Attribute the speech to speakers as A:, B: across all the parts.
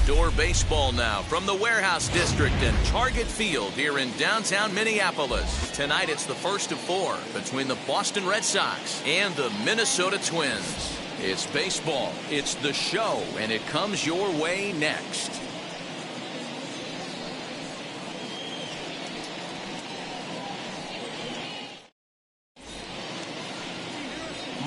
A: Outdoor baseball now from the Warehouse District and Target Field here in downtown Minneapolis. Tonight it's the first of 4 between the Boston Red Sox and the Minnesota Twins. It's baseball, it's the show, and it comes your way next.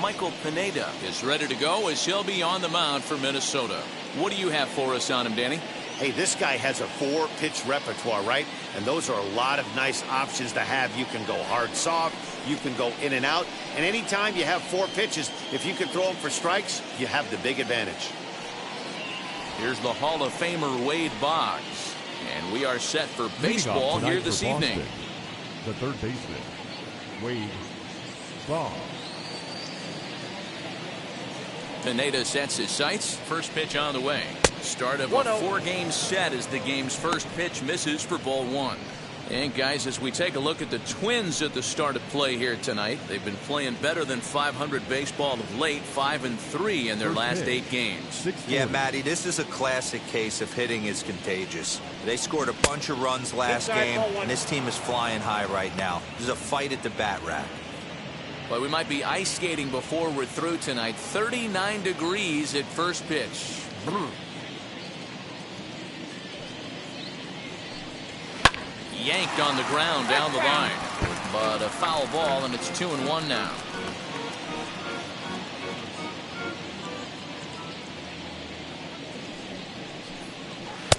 A: Michael Pineda is ready to go as he'll be on the mound for Minnesota. What do you have for us on him, Danny?
B: Hey, this guy has a 4-pitch repertoire, right? And those are a lot of nice options to have. You can go hard, soft. You can go in and out. And anytime you have 4 pitches, if you can throw them for strikes, you have the big advantage.
A: Here's the Hall of Famer Wade Boggs. And we are set for baseball here this evening.
C: The third baseman, Wade Boggs.
A: Pineda sets his sights. First pitch on the way. Start of a 4-game set as the game's first pitch misses for ball 1. And guys, as we take a look at the Twins at the start of play here tonight, they've been playing better than .500 baseball of late, 5-3 in their last 8 games.
D: Yeah, Matty, this is a classic case of hitting is contagious. They scored a bunch of runs last game, and this team is flying high right now. There's a fight at the bat rack.
A: But we might be ice skating before we're through tonight. 39 degrees at first pitch. Yanked on the ground down the line. But a foul ball, and it's 2-1 now.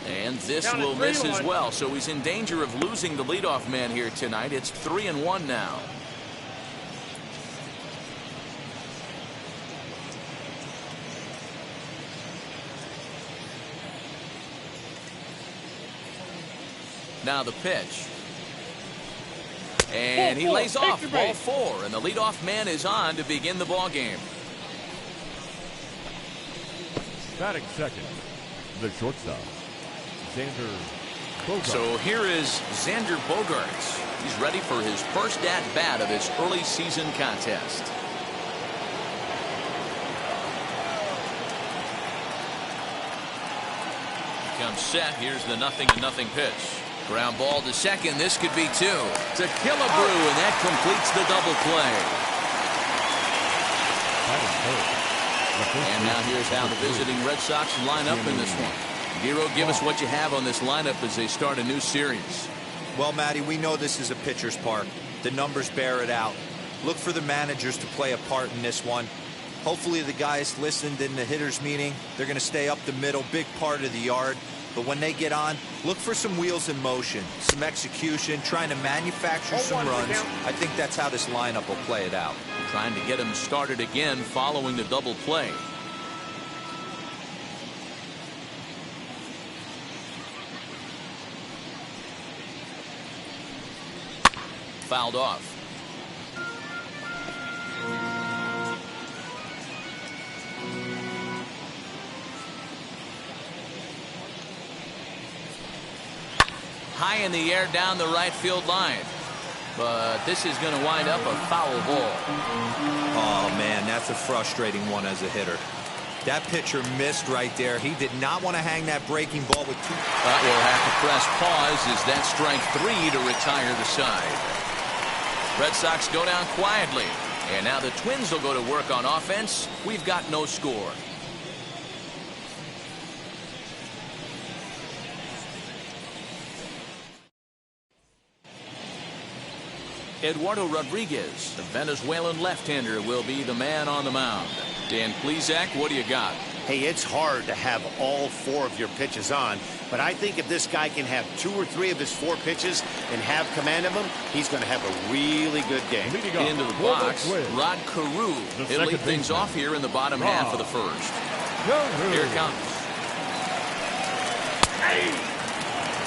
A: And this will miss as well, so he's in danger of losing the leadoff man here tonight. It's 3-1 now. Now the pitch. And he lays off ball 4, and the leadoff man is on to begin the ball game.
C: Batting second, the shortstop, Xander Bogaerts.
A: So here is Xander Bogaerts. He's ready for his first at-bat of his early season contest. He comes set. Here's the 0-0 pitch. Ground ball to second. This could be 2. To Killebrew, and that completes the double play. And now here's how the visiting Red Sox line up in this one. Giro, give us what you have on this lineup as they start a new series.
D: Well, Matty, we know this is a pitcher's park. The numbers bear it out. Look for the managers to play a part in this one. Hopefully the guys listened in the hitters meeting. They're going to stay up the middle, big part of the yard. But when they get on, look for some wheels in motion, some execution, trying to manufacture some runs. I think that's how this lineup will play it out.
A: Trying to get him started again following the double play. Fouled off. High in the air down the right field line. But this is going to wind up a foul ball.
D: Oh, man, that's a frustrating one as a hitter. That pitcher missed right there. He did not want to hang that breaking ball with 2.
A: But we'll have to press pause as that strike 3 to retire the side. Red Sox go down quietly. And now the Twins will go to work on offense. We've got no score. Eduardo Rodriguez, the Venezuelan left-hander, will be the man on the mound. Dan Plesac, what do you got?
B: Hey, it's hard to have all 4 of your pitches on, but I think if this guy can have 2 or 3 of his 4 pitches and have command of them, he's going to have a really good game.
A: Into the box, Rod Carew. He'll lead things off here in the bottom half of the first. Here it comes.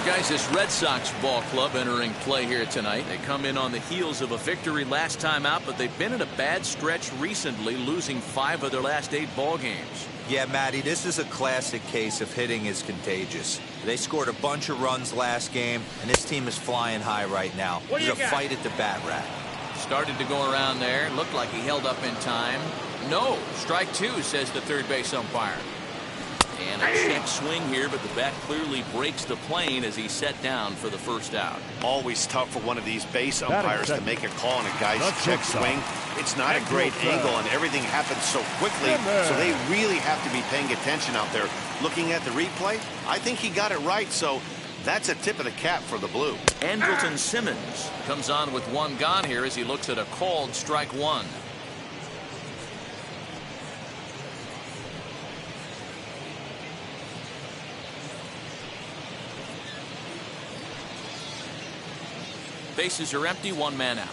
A: Guys, this Red Sox ball club entering play here tonight. They come in on the heels of a victory last time out, but they've been in a bad stretch recently, losing 5 of their last 8 ball games.
D: Yeah, Matty, this is a classic case of hitting is contagious. They scored a bunch of runs last game, and this team is flying high right now. There's a fight at the bat rack.
A: Started to go around there. Looked like he held up in time. No, strike 2, says the third base umpire. And a check swing here, but the bat clearly breaks the plane as he's set down for the first out.
B: Always tough for one of these base umpires to make a call on a guy's check swing. It's not a great angle, and everything happens so quickly, so they really have to be paying attention out there. Looking at the replay, I think he got it right, so that's a tip of the cap for the Blue.
A: Andrelton Simmons comes on with one gone here as he looks at a called strike one. Bases are empty, one man out.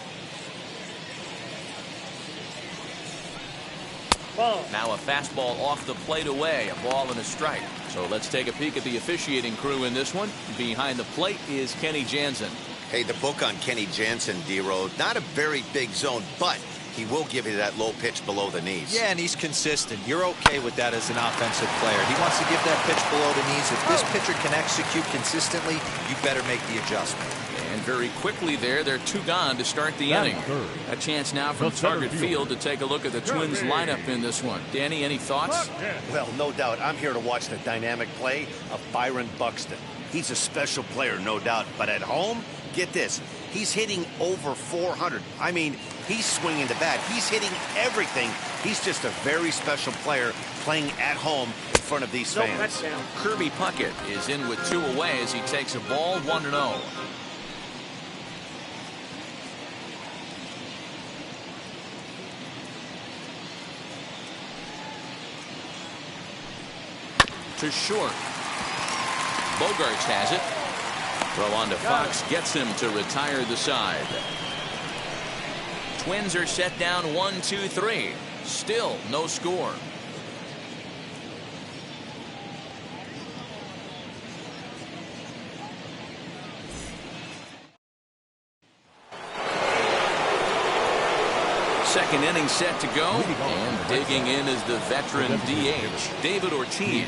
E: Ball.
A: Now a fastball off the plate away, a ball and a strike. So let's take a peek at the officiating crew in this one. Behind the plate is Kenny Jansen.
B: Hey, the book on Kenny Jansen, D-Road, not a very big zone, but he will give you that low pitch below the knees.
D: Yeah, and he's consistent. You're okay with that as an offensive player. He wants to give that pitch below the knees. If this pitcher can execute consistently, you better make the adjustment.
A: And very quickly there, they're two gone to start the inning. A chance now from target field to take a look at the Twins lineup in this one. Danny, any thoughts?
B: Well, no doubt. I'm here to watch the dynamic play of Byron Buxton. He's a special player, no doubt. But at home, get this, he's hitting over 400. I mean, he's swinging the bat. He's hitting everything. He's just a very special player playing at home in front of these fans.
A: Kirby Puckett is in with two away as he takes a ball 1-0. To short. Bogarts has it. Throw on to Fox gets him to retire the side. Twins are set down 1-2-3. Still no score. Second inning set to go, and digging in is the veteran DH, David Ortiz.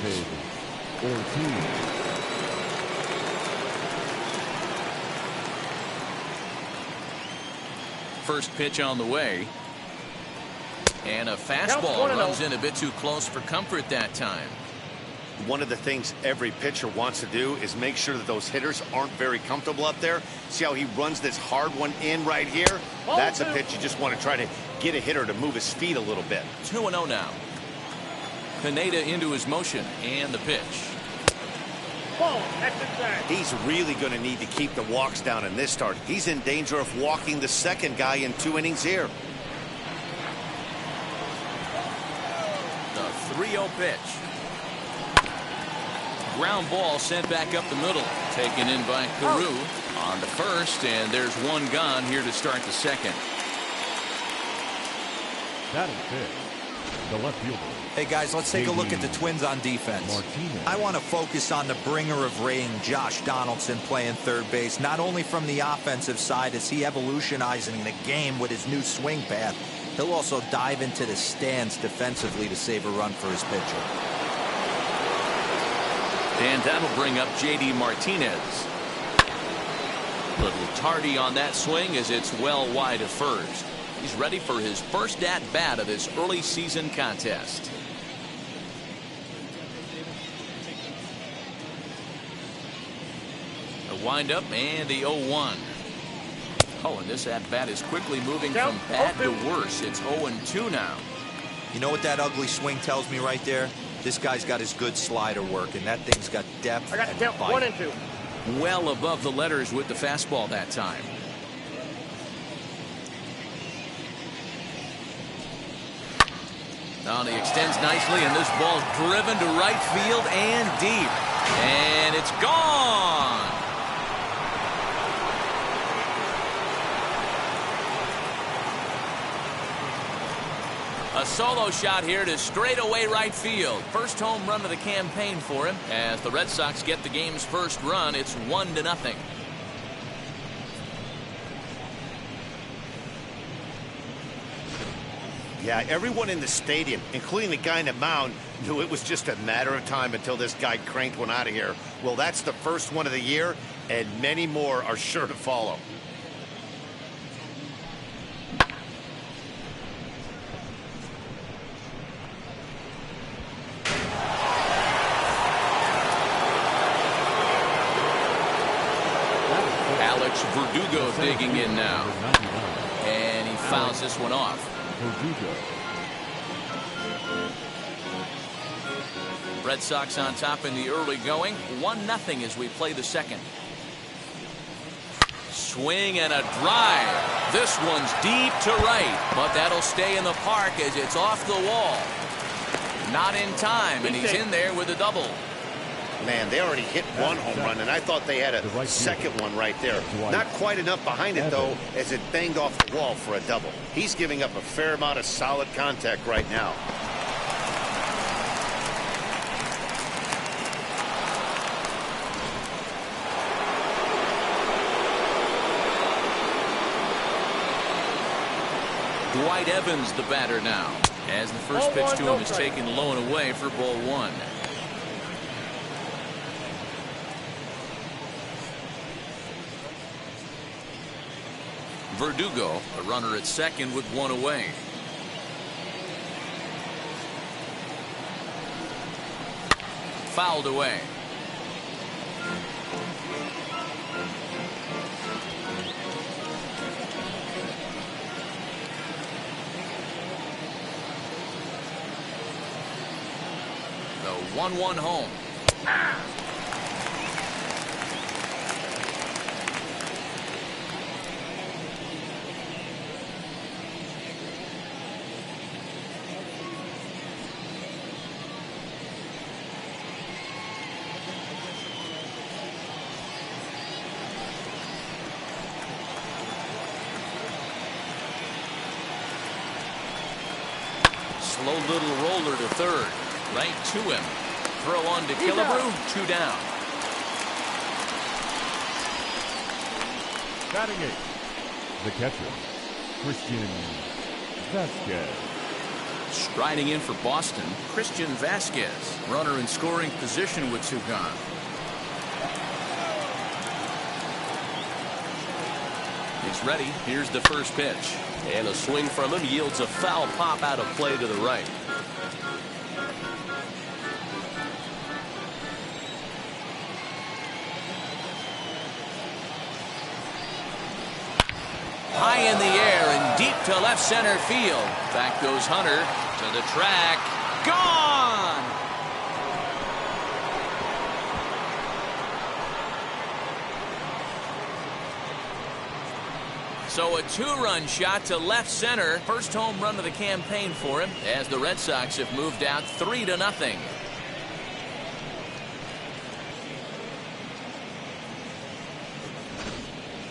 A: First pitch on the way. And a fastball runs in a bit too close for comfort that time.
B: One of the things every pitcher wants to do is make sure that those hitters aren't very comfortable up there. See how he runs this hard one in right here? That's a pitch you just want to try to get a hitter to move his feet a little bit.
A: 2-0 now. Pineda into his motion, and the pitch.
B: He's really going to need to keep the walks down in this start. He's in danger of walking the second guy in 2 innings here.
A: The 3-0 pitch. Ground ball sent back up the middle. Taken in by Cruz on the first, and there's one gone here to start the second.
C: That is fifth. The left fielder.
D: Hey, guys, let's take a look at the Twins on defense. I want to focus on the bringer of rain, Josh Donaldson, playing third base, not only from the offensive side as he evolutionizing the game with his new swing path, he'll also dive into the stands defensively to save a run for his pitcher.
A: And that'll bring up J.D. Martinez. Little tardy on that swing as it's well wide of first. He's ready for his first at-bat of this early season contest. A windup and the 0-1. Oh, and this at-bat is quickly moving from bad to worse. It's 0-2 now.
D: You know what that ugly swing tells me right there? This guy's got his good slider work, and that thing's got depth.
E: I got the depth, 1 and 2.
A: Well above the letters with the fastball that time. Now he extends nicely, and this ball's driven to right field and deep. And it's gone. A solo shot here to straightaway right field. First home run of the campaign for him. As the Red Sox get the game's first run, it's 1-0.
B: Yeah, everyone in the stadium, including the guy in the mound, knew it was just a matter of time until this guy cranked one out of here. Well, that's the first one of the year, and many more are sure to follow.
A: Alex Verdugo digging in now. And he fouls this one off.
C: Verdugo.
A: Red Sox on top in the early going. 1-0 as we play the second. Swing and a drive. This one's deep to right, but that'll stay in the park as it's off the wall. Not in time, and he's in there with a double.
B: Man, they already hit one home run, and I thought they had a second one right there. Not quite enough behind it, though, as it banged off the wall for a double. He's giving up a fair amount of solid contact right now.
A: Dwight Evans, the batter now, as the first pitch to him is taken low and away for ball one. Verdugo, a runner at second with one away. Fouled away. The 1-1 home. Slow little roller to third. Right to him. Throw on to Killebrew. 2 down.
C: Batting 8. The catcher, Christian Vasquez.
A: Striding in for Boston, Christian Vasquez. Runner in scoring position with 2 gone. He's ready. Here's the first pitch. And a swing from him yields a foul pop out of play to the right. High in the air and deep to left center field. Back goes Hunter to the track. Gone! So a 2-run shot to left center. First home run of the campaign for him as the Red Sox have moved out 3-0.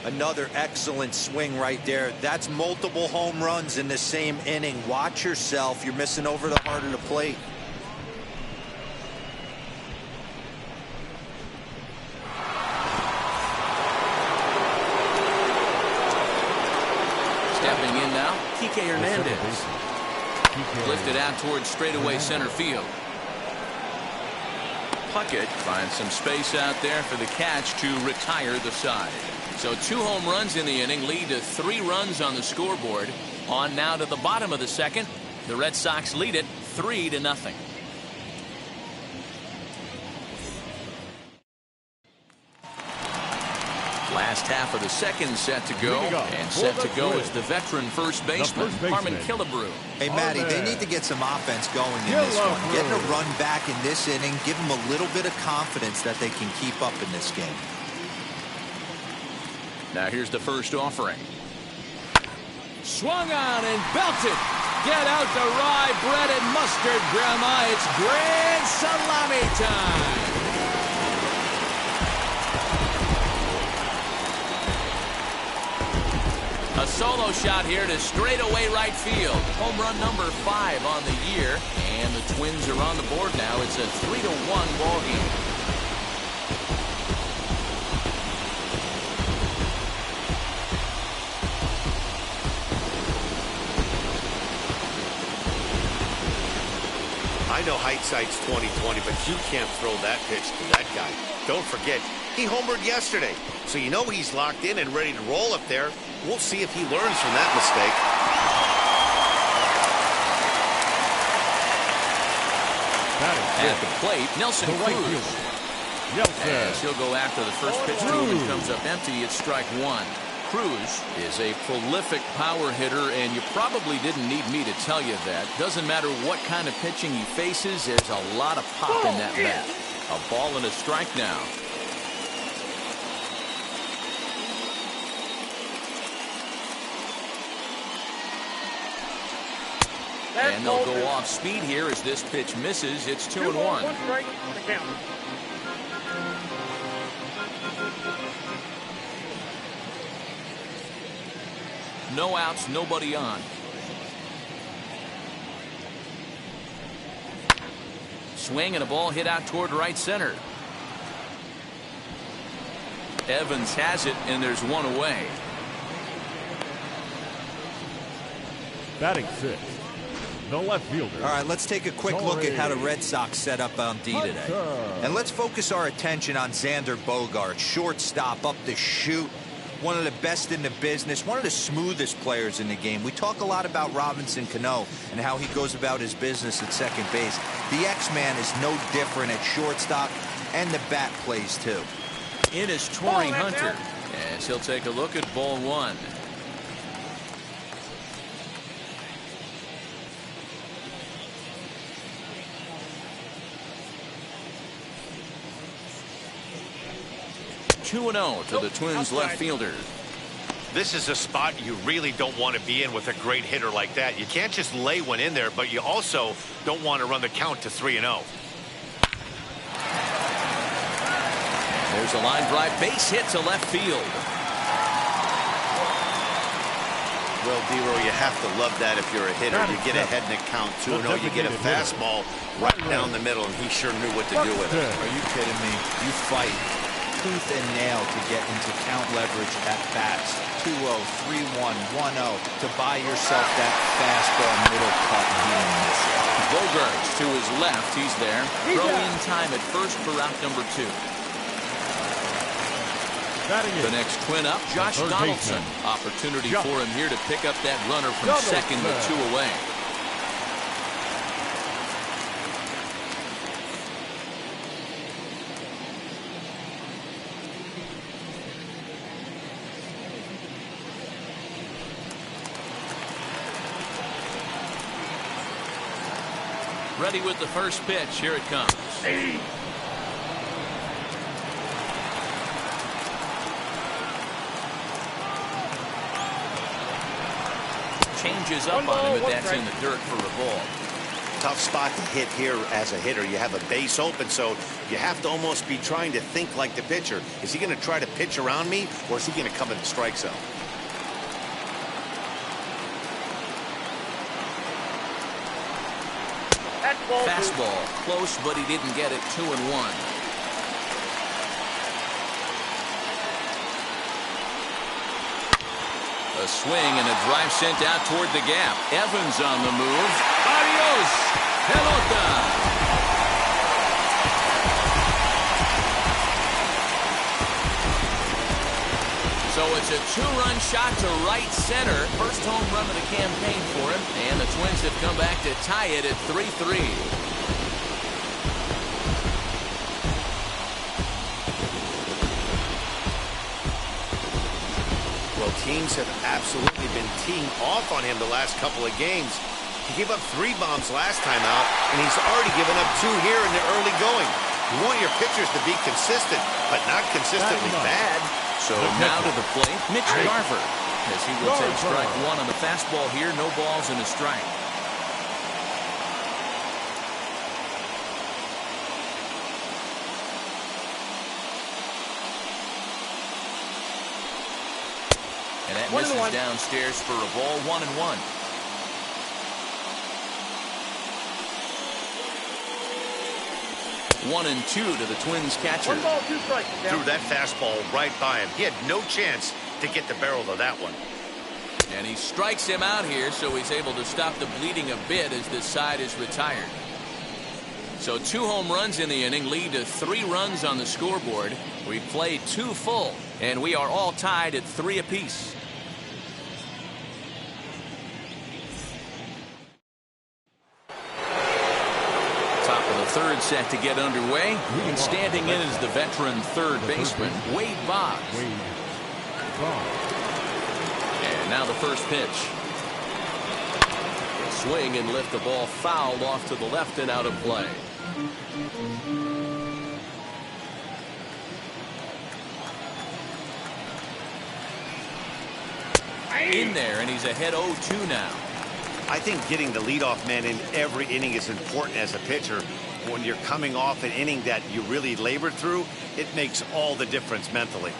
D: Another excellent swing right there. That's multiple home runs in the same inning. Watch yourself. You're missing over the heart of the plate.
A: Stepping in now, Kike Hernandez. Lifted out towards straightaway center field. Puckett finds some space out there for the catch to retire the side. So 2 home runs in the inning lead to 3 runs on the scoreboard. On now to the bottom of the second. The Red Sox lead it 3-0. Last half of the second set to go. And set to go is the veteran first baseman, Harmon Killebrew.
D: Hey, Matty, they need to get some offense going in this one. Getting a run back in this inning, give them a little bit of confidence that they can keep up in this game.
A: Now here's the first offering. Swung on and belted. Get out the rye bread and mustard, Grandma. It's grand salami time. A solo shot here to straightaway right field. Home run number 5 on the year. And the Twins are on the board now. It's a 3-1 ball game.
B: I know hindsight's 20/20, but you can't throw that pitch to that guy. Don't forget, he homered yesterday. So you know he's locked in and ready to roll up there. We'll see if he learns from that mistake.
A: At the plate, Nelson Cruz. As he'll go after the first pitch to him and comes up empty. It's strike one. Cruz is a prolific power hitter, and you probably didn't need me to tell you that. Doesn't matter what kind of pitching he faces, there's a lot of pop in that bat. A ball and a strike now. And they'll go off speed here as this pitch misses. It's 2-1.
E: One strike on the count.
A: No outs, nobody on. Swing and a ball hit out toward right center. Evans has it, and there's one away.
C: Batting sixth, the left fielder.
D: All right, let's take a quick look at how the Red Sox set up on D today. And let's focus our attention on Xander Bogaerts, shortstop, up the chute. One of the best in the business, one of the smoothest players in the game. We talk a lot about Robinson Cano and how he goes about his business at second base. The X-Man is no different at shortstop, and the bat plays too.
A: In is Torrey Hunter, as he'll take a look at ball one. (2-0) to the Twins left fielder.
B: This is a spot you really don't want to be in with a great hitter like that. You can't just lay one in there, but you also don't want to run the count to 3-0.
A: There's a line drive base hit to left field.
B: Well, D-Row, you have to love that if you're a hitter. You get ahead in the count 2-0. You get a fastball right down the middle, and he sure knew what to do with it.
D: Are you kidding me? You fight tooth and nail to get into count leverage at bats. 2-0, 3-1, 1-0 to buy yourself that fastball middle cut, and he didn't miss it.
A: Bogaerts to his left. He's there. Throw-in time at first for out number 2. The next Twin up, Josh Donaldson. Opportunity for him here to pick up that runner from second with 2 away. Ready with the first pitch. Here it comes. Changes up on him, but that's in the dirt for a ball.
B: Tough spot to hit here as a hitter. You have a base open, so you have to almost be trying to think like the pitcher. Is he going to try to pitch around me, or is he going to come in the strike zone?
A: Fastball close, but he didn't get it. 2-1. A swing and a drive sent out toward the gap. Evans on the move. Adios, pelota. So it's a 2-run shot to right center. First home run of the campaign for him. And the Twins have come back to tie it at 3-3.
B: Well, teams have absolutely been teeing off on him the last couple of games. He gave up 3 bombs last time out, and he's already given up 2 here in the early going. You want your pitchers to be consistent, but not consistently bad.
A: So now to the plate, Mitch Garver, as he will take strike 1 on the fastball here. No balls and a strike. And that misses downstairs for a ball. 1-1. One and 2 to the Twins catcher.
E: 1 ball, 2 strikes.
B: Threw that fastball right by him. He had no chance to get the barrel of that one.
A: And he strikes him out here, so he's able to stop the bleeding a bit as this side is retired. So 2 home runs in the inning lead to 3 runs on the scoreboard. We played 2 full, and we are all tied at 3 apiece. third set to get underway. And standing in is the veteran third baseman, Wade Boggs. And now the first pitch. Swing and lift the ball fouled off to the left and out of play. In there, and he's ahead 0-2 now.
B: I think getting the leadoff man in every inning is important as a pitcher. When you're coming off an inning that you really labored through, it makes all the difference mentally.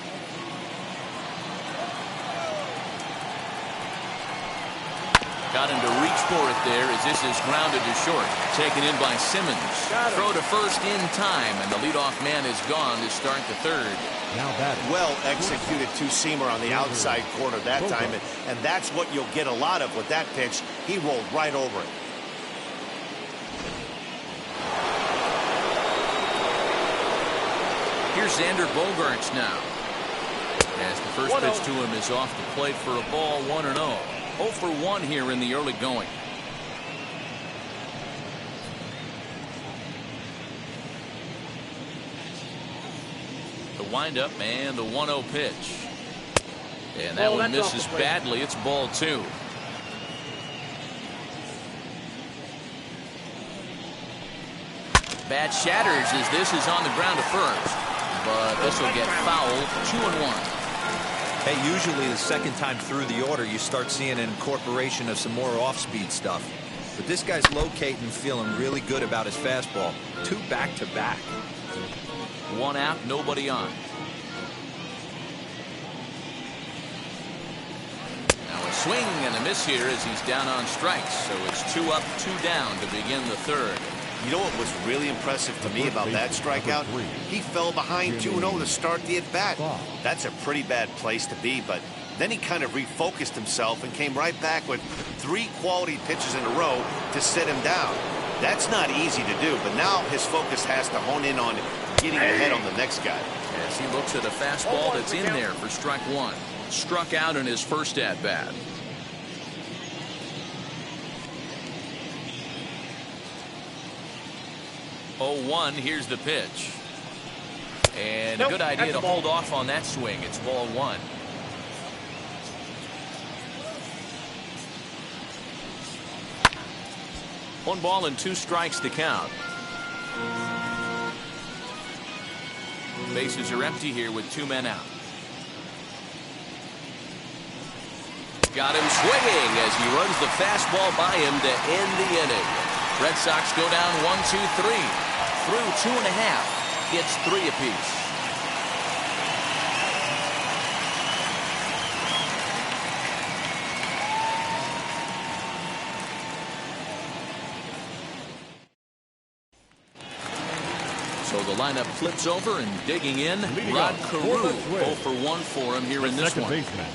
A: Got him to reach for it there as this is grounded to short. Taken in by Simmons. Throw to first in time, and the leadoff man is gone to start the third.
C: Now batting.
B: Well executed two-seamer on the outside corner that time, and that's what you'll get a lot of with that pitch. He rolled right over it.
A: Here's Xander Bogaerts now. As the first pitch to him is off the plate for a ball, 1-0. 0 for 1 here in the early going. The windup and the 1-0 pitch. And that one misses badly. It's ball 2. Bat shatters as this is on the ground to first. But this will get fouled. 2-1.
D: Hey, usually the second time through the order, you start seeing an incorporation of some more off-speed stuff. But this guy's locating, feeling really good about his fastball. 2 back-to-back.
A: 1 out, nobody on. Now a swing and a miss here as he's down on strikes. So it's 2 up, 2 down to begin the third.
B: You know what was really impressive to me about that strikeout? He fell behind 2-0 to start the at-bat. That's a pretty bad place to be, but then he kind of refocused himself and came right back with 3 quality pitches in a row to sit him down. That's not easy to do, but now his focus has to hone in on getting ahead on the next guy.
A: As he looks at a fastball that's in there for strike 1. Struck out in his first at-bat. 0-1, here's the pitch. And a good idea to hold off on that swing. It's ball 1. One ball and 2 strikes to count. Bases are empty here with 2 men out. Got him swinging as he runs the fastball by him to end the inning. Red Sox go down 1-2-3. Through 2.5. It's 3 apiece. So the lineup flips over and digging in. Rod Carew, 0 for 1 for him here in this one.
C: Baseman,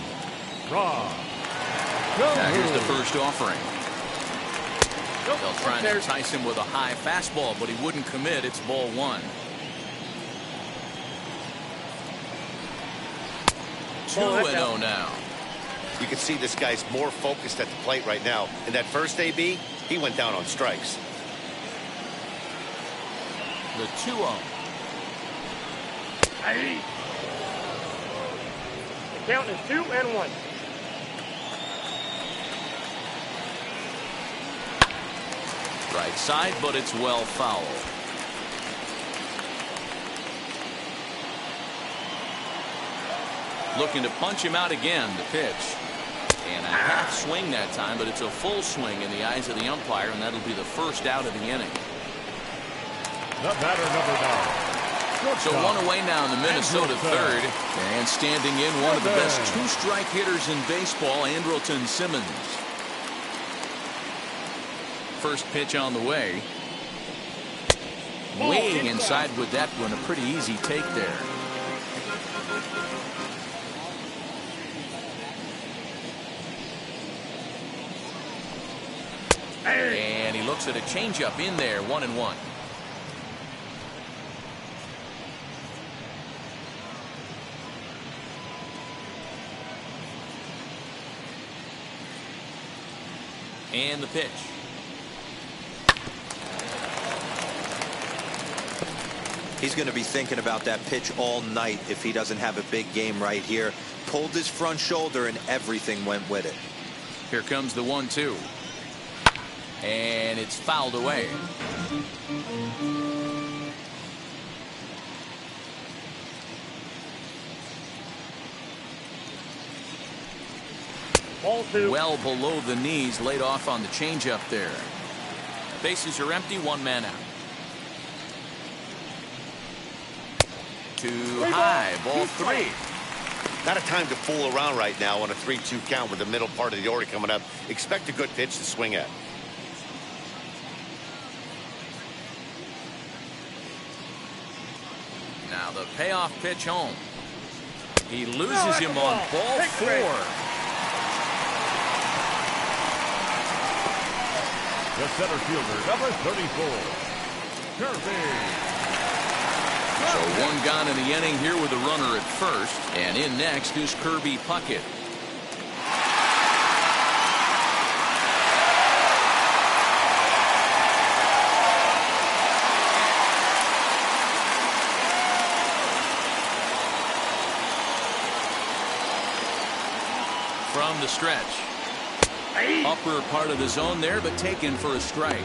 C: Rod.
A: Now here's the first offering. They'll try and entice him with a high fastball, but he wouldn't commit. It's ball 1. 2-0 now.
B: You can see this guy's more focused at the plate right now. In that first AB, he went down on strikes.
A: The 2-0.
E: The count is 2-1.
A: Right side, but it's well fouled. Looking to punch him out again. The pitch. And a half swing that time, but it's a full swing in the eyes of the umpire, and that'll be the first out of the inning.
C: The batter, number 9.
A: So 1 away now in the Minnesota third. And standing in, one of the best 2-strike hitters in baseball, Andrelton Simmons. First pitch on the way. Weighing inside with that one, a pretty easy take there. And he looks at a changeup in there, 1-1. And the pitch.
D: He's going to be thinking about that pitch all night if he doesn't have a big game right here. Pulled his front shoulder and everything went with it.
A: Here comes the 1-2. And it's fouled away.
E: Ball 2.
A: Well below the knees, laid off on the changeup there. Bases are empty, one man out. Too high, ball 3.
B: Not a time to fool around right now on a 3-2 count with the middle part of the order coming up. Expect a good pitch to swing at.
A: Now the payoff pitch home. He loses him on ball 4.
C: The center fielder, number 34, Kirby.
A: So one gone in the inning here with a runner at first. And in next is Kirby Puckett. From the stretch. Upper part of the zone there, but taken for a strike.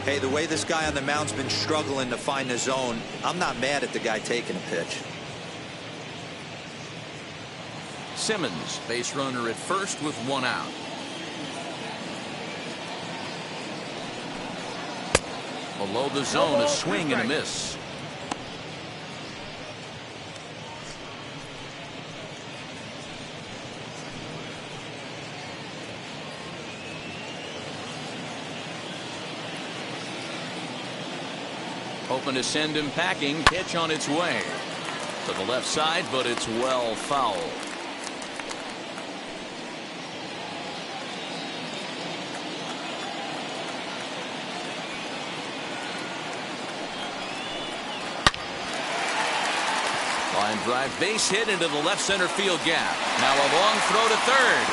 D: Hey, the way this guy on the mound's been struggling to find the zone, I'm not mad at the guy taking a pitch.
A: Simmons, base runner at first with one out. Below the zone, a swing and a miss. Hoping to send him packing. Pitch on its way to the left side, but it's well fouled. Line drive, base hit into the left center field gap. Now a long throw to third.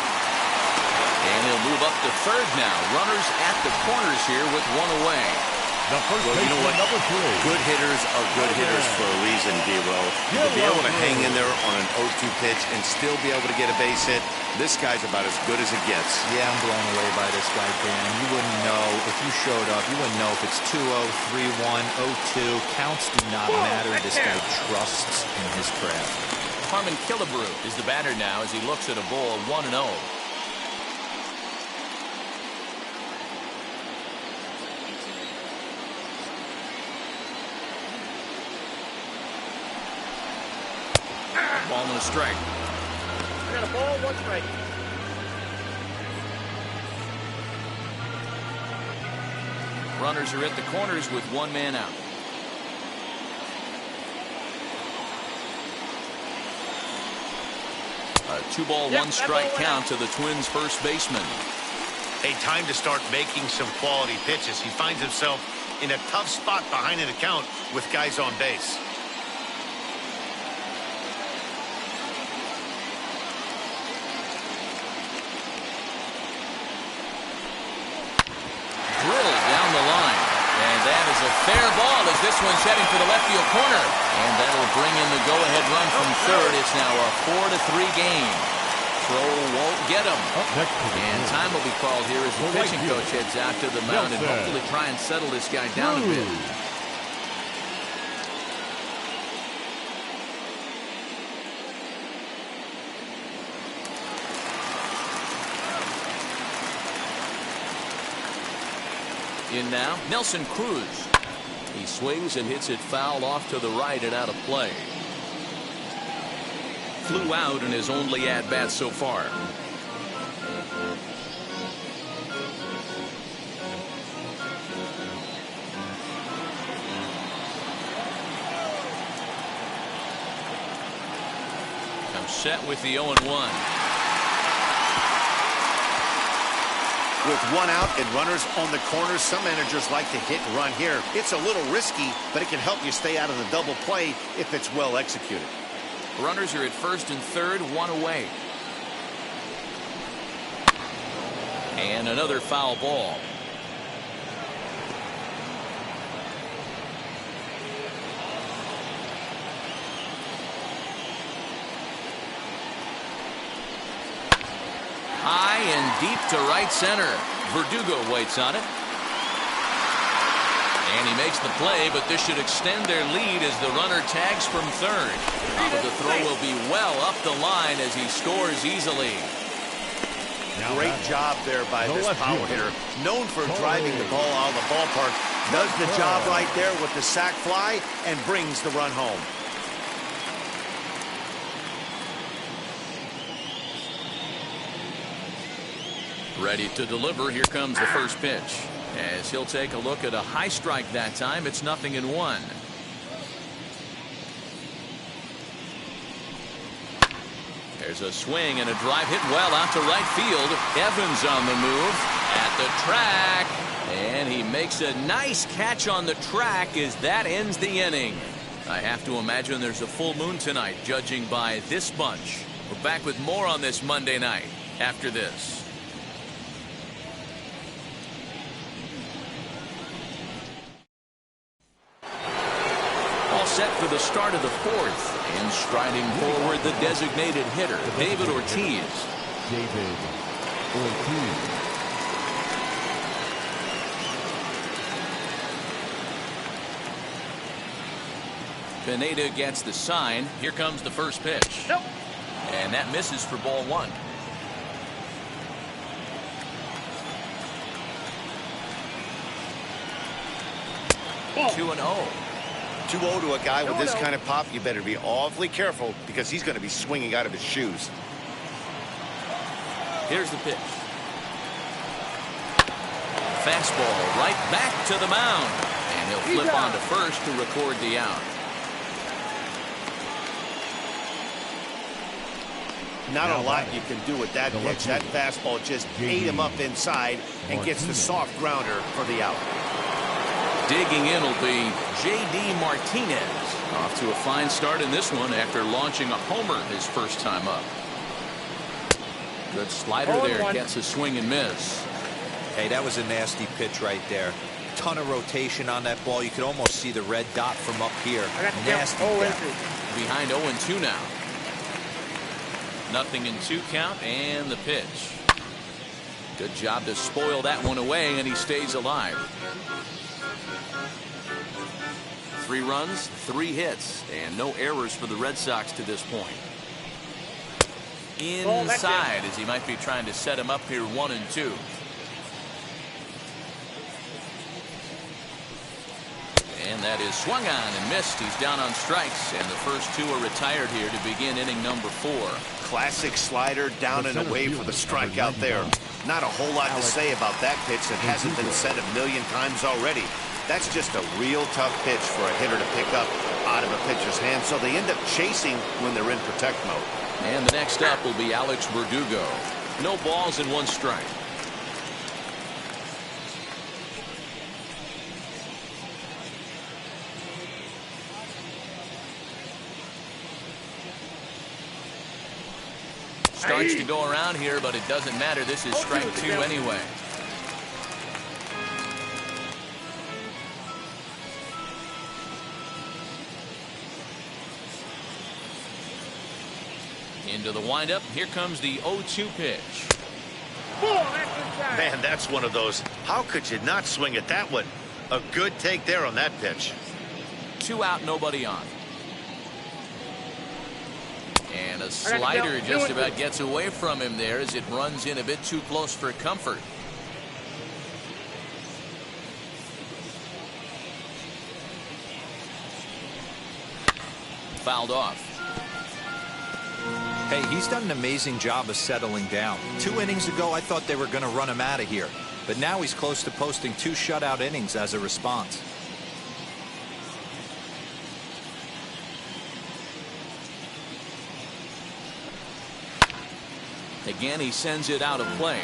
A: And he'll move up to third now. Runners at the corners here with one away.
C: The first
B: well, you know what?
C: Number 3.
B: Good hitters are good hitters for a reason, D-Row. To be able to hang in there on an 0-2 pitch and still be able to get a base hit, this guy's about as good as it gets.
D: Yeah, I'm blown away by this guy, Dan. You wouldn't know if you showed up. You wouldn't know if it's 2-0, 3-1, 0-2. Counts do not matter. This guy trusts in his craft.
A: Harmon Killebrew is the batter now as he looks at a ball 1-0. Ball and a strike.
E: I got a ball, 1 strike.
A: Runners are at the corners with one man out. A 2-ball, 1-strike count to the Twins' first baseman.
B: A time to start making some quality pitches. He finds himself in a tough spot behind an account with guys on base.
A: A fair ball as this one's heading for the left field corner. And that'll bring in the go-ahead run from third. It's now a 4-3 game. Throw won't get him. And time will be called here as the pitching coach heads out to the mound and hopefully try and settle this guy down a bit. In now, Nelson Cruz. He swings and hits it foul off to the right and out of play. Flew out in his only at-bat so far. I'm set with the 0-1.
B: With one out and runners on the corners, some managers like to hit and run here. It's a little risky, but it can help you stay out of the double play if it's well executed.
A: Runners are at first and third, one away. And another foul ball. High and deep to right center. Verdugo waits on it. And he makes the play, but this should extend their lead as the runner tags from third. But the throw will be well up the line as he scores easily.
B: Great job there by this power hitter. Known for driving the ball out of the ballpark. Does the job right there with the sac fly and brings the run home.
A: Ready to deliver. Here comes the first pitch. As he'll take a look at a high strike that time. It's 0-1. There's a swing and a drive hit well out to right field. Evans on the move at the track. And he makes a nice catch on the track as that ends the inning. I have to imagine there's a full moon tonight, judging by this bunch. We're back with more on this Monday night after this. Set for the start of the fourth, and striding forward the designated hitter, David Ortiz. Pineda gets the sign. Here comes the first pitch.
E: Nope.
A: And that misses for ball one.
E: Ball.
A: 2-0.
B: 2-0 to a guy with this kind of pop, you better be awfully careful because he's going to be swinging out of his shoes.
A: Here's the pitch. Fastball right back to the mound. And he'll flip on to first to record the out.
B: Not a lot you can do with that pitch. That fastball just ate him up inside and gets the soft grounder for the out.
A: Digging in will be J.D. Martinez. Off to a fine start in this one after launching a homer his first time up. Good slider there. Gets a swing and miss.
D: Hey, that was a nasty pitch right there. Ton of rotation on that ball. You could almost see the red dot from up here. Nasty.
A: Behind 0-2 now. 0-2 count and the pitch. Good job to spoil that one away, and he stays alive. 3 runs, 3 hits, and no errors for the Red Sox to this point. Inside, as he might be trying to set him up here 1-2. And that is swung on and missed. He's down on strikes, and the first 2 are retired here to begin inning number 4.
B: Classic slider down and away for the strikeout there. Not a whole lot to say about that pitch that hasn't been said a million times already. That's just a real tough pitch for a hitter to pick up out of a pitcher's hand, so they end up chasing when they're in protect mode.
A: And the next up will be Alex Verdugo. No balls and 1 strike. Starts to go around here, but it doesn't matter. This is strike 2 anyway. Into the windup. Here comes the 0-2 pitch.
B: Man, that's one of those. How could you not swing at that one? A good take there on that pitch.
A: 2 out, nobody on. And a slider just about gets away from him there as it runs in a bit too close for comfort. Fouled off.
D: Hey, he's done an amazing job of settling down. 2 innings ago, I thought they were going to run him out of here. But now he's close to posting 2 shutout innings as a response.
A: Again, he sends it out of play.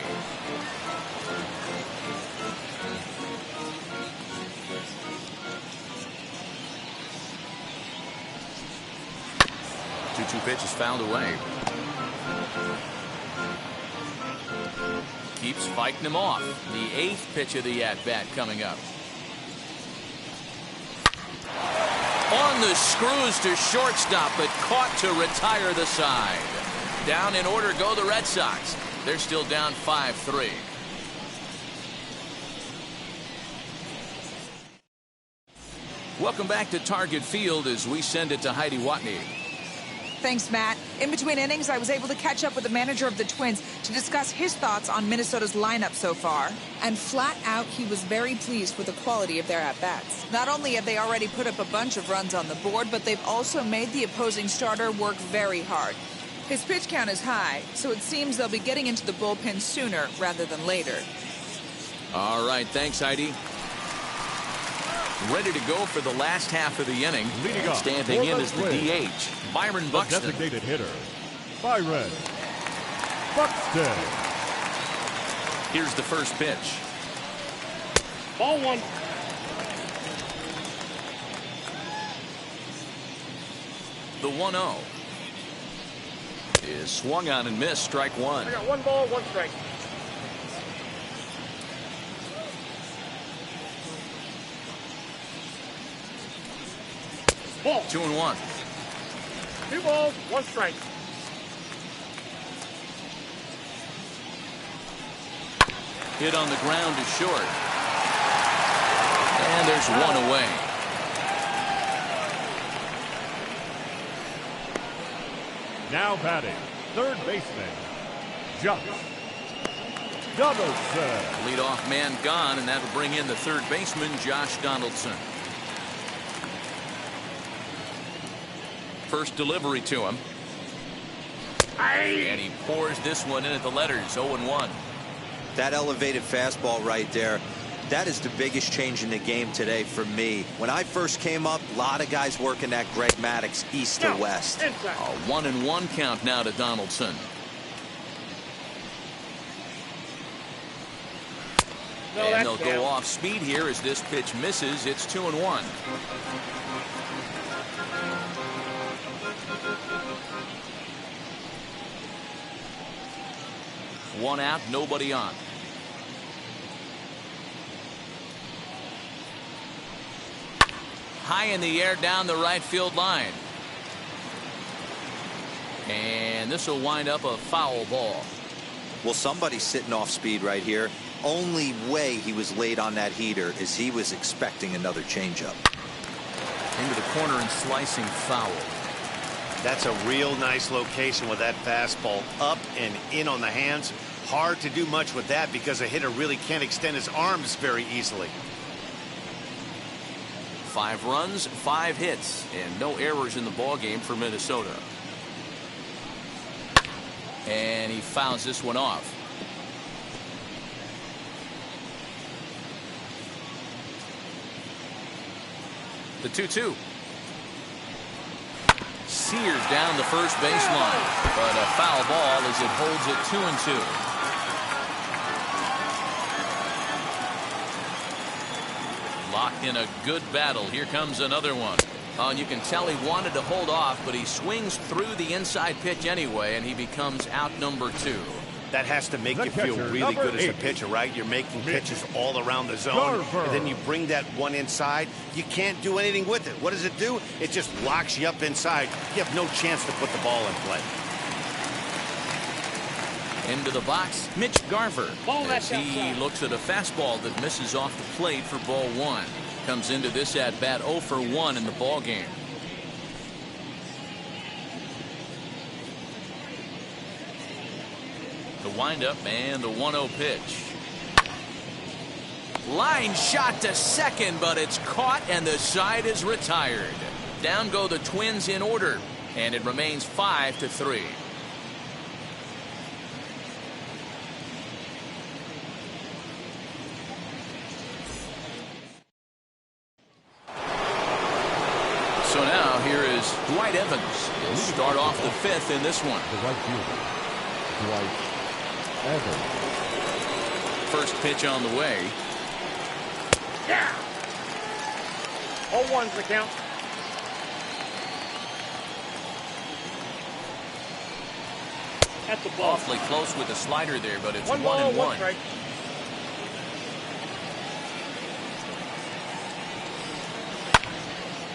A: Two pitch is fouled away. Keeps fighting him off. The 8th pitch of the at-bat coming up. On the screws to shortstop, but caught to retire the side. Down in order go the Red Sox. They're still down 5-3. Welcome back to Target Field as we send it to Heidi Watney.
F: Thanks, Matt. In between innings, I was able to catch up with the manager of the Twins to discuss his thoughts on Minnesota's lineup so far. And flat out, he was very pleased with the quality of their at-bats. Not only have they already put up a bunch of runs on the board, but they've also made the opposing starter work very hard. His pitch count is high, so it seems they'll be getting into the bullpen sooner rather than later.
A: All right, thanks, Heidi. Ready to go for the last half of the inning.
C: Leading off,
A: standing in as the DH, Byron Buxton.
C: The designated hitter, Byron Buxton.
A: Here's the first pitch.
E: Ball 1.
A: The 1-0 is swung on and missed. Strike 1.
E: I got 1 ball, 1 strike. Ball.
A: 2-1.
E: 2 balls, 1 strike.
A: Hit on the ground is short. And there's 1 away.
C: Now batting, third baseman, Josh Donaldson.
A: Leadoff man gone, and that'll bring in the third baseman, Josh Donaldson. First delivery to him. And he pours this one in at the letters, 0-1.
D: That elevated fastball right there, that is the biggest change in the game today for me. When I first came up, a lot of guys working that Greg Maddux east to west.
A: A 1-1 count now to Donaldson. And they'll go off speed here as this pitch misses. It's 2-1. One out, nobody on. High in the air down the right field line. And this will wind up a foul ball.
D: Well, somebody's sitting off speed right here. Only way he was late on that heater is he was expecting another changeup.
A: Into the corner and slicing foul.
B: That's a real nice location with that fastball up and in on the hands. Hard to do much with that because a hitter really can't extend his arms very easily.
A: 5 runs, 5 hits, and no errors in the ballgame for Minnesota. And he fouls this one off. The 2-2. Sears down the first baseline, but a foul ball as it holds it 2-2. Locked in a good battle. Here comes another one. And you can tell he wanted to hold off, but he swings through the inside pitch anyway, and he becomes out number 2.
B: That has to make you feel really good as a pitcher, right? You're making pitches all around the zone, and then you bring that one inside. You can't do anything with it. What does it do? It just locks you up inside. You have no chance to put the ball in play.
A: Into the box, Mitch Garver, as he looks at a fastball that misses off the plate for ball 1. Comes into this at bat 0 for 1 in the ball game. The windup and the 1-0 pitch. Line shot to second, but it's caught and the side is retired. Down go the Twins in order, and it remains 5-3. So now here is Dwight Evans. He'll start off the 5th in this one.
C: The right fielder, Dwight Evans.
A: First pitch on the way.
E: Yeah. 0-1's the count. At the ball.
A: Awfully close with the slider there, but it's
E: 1 ball,
A: 1-1.
E: strike.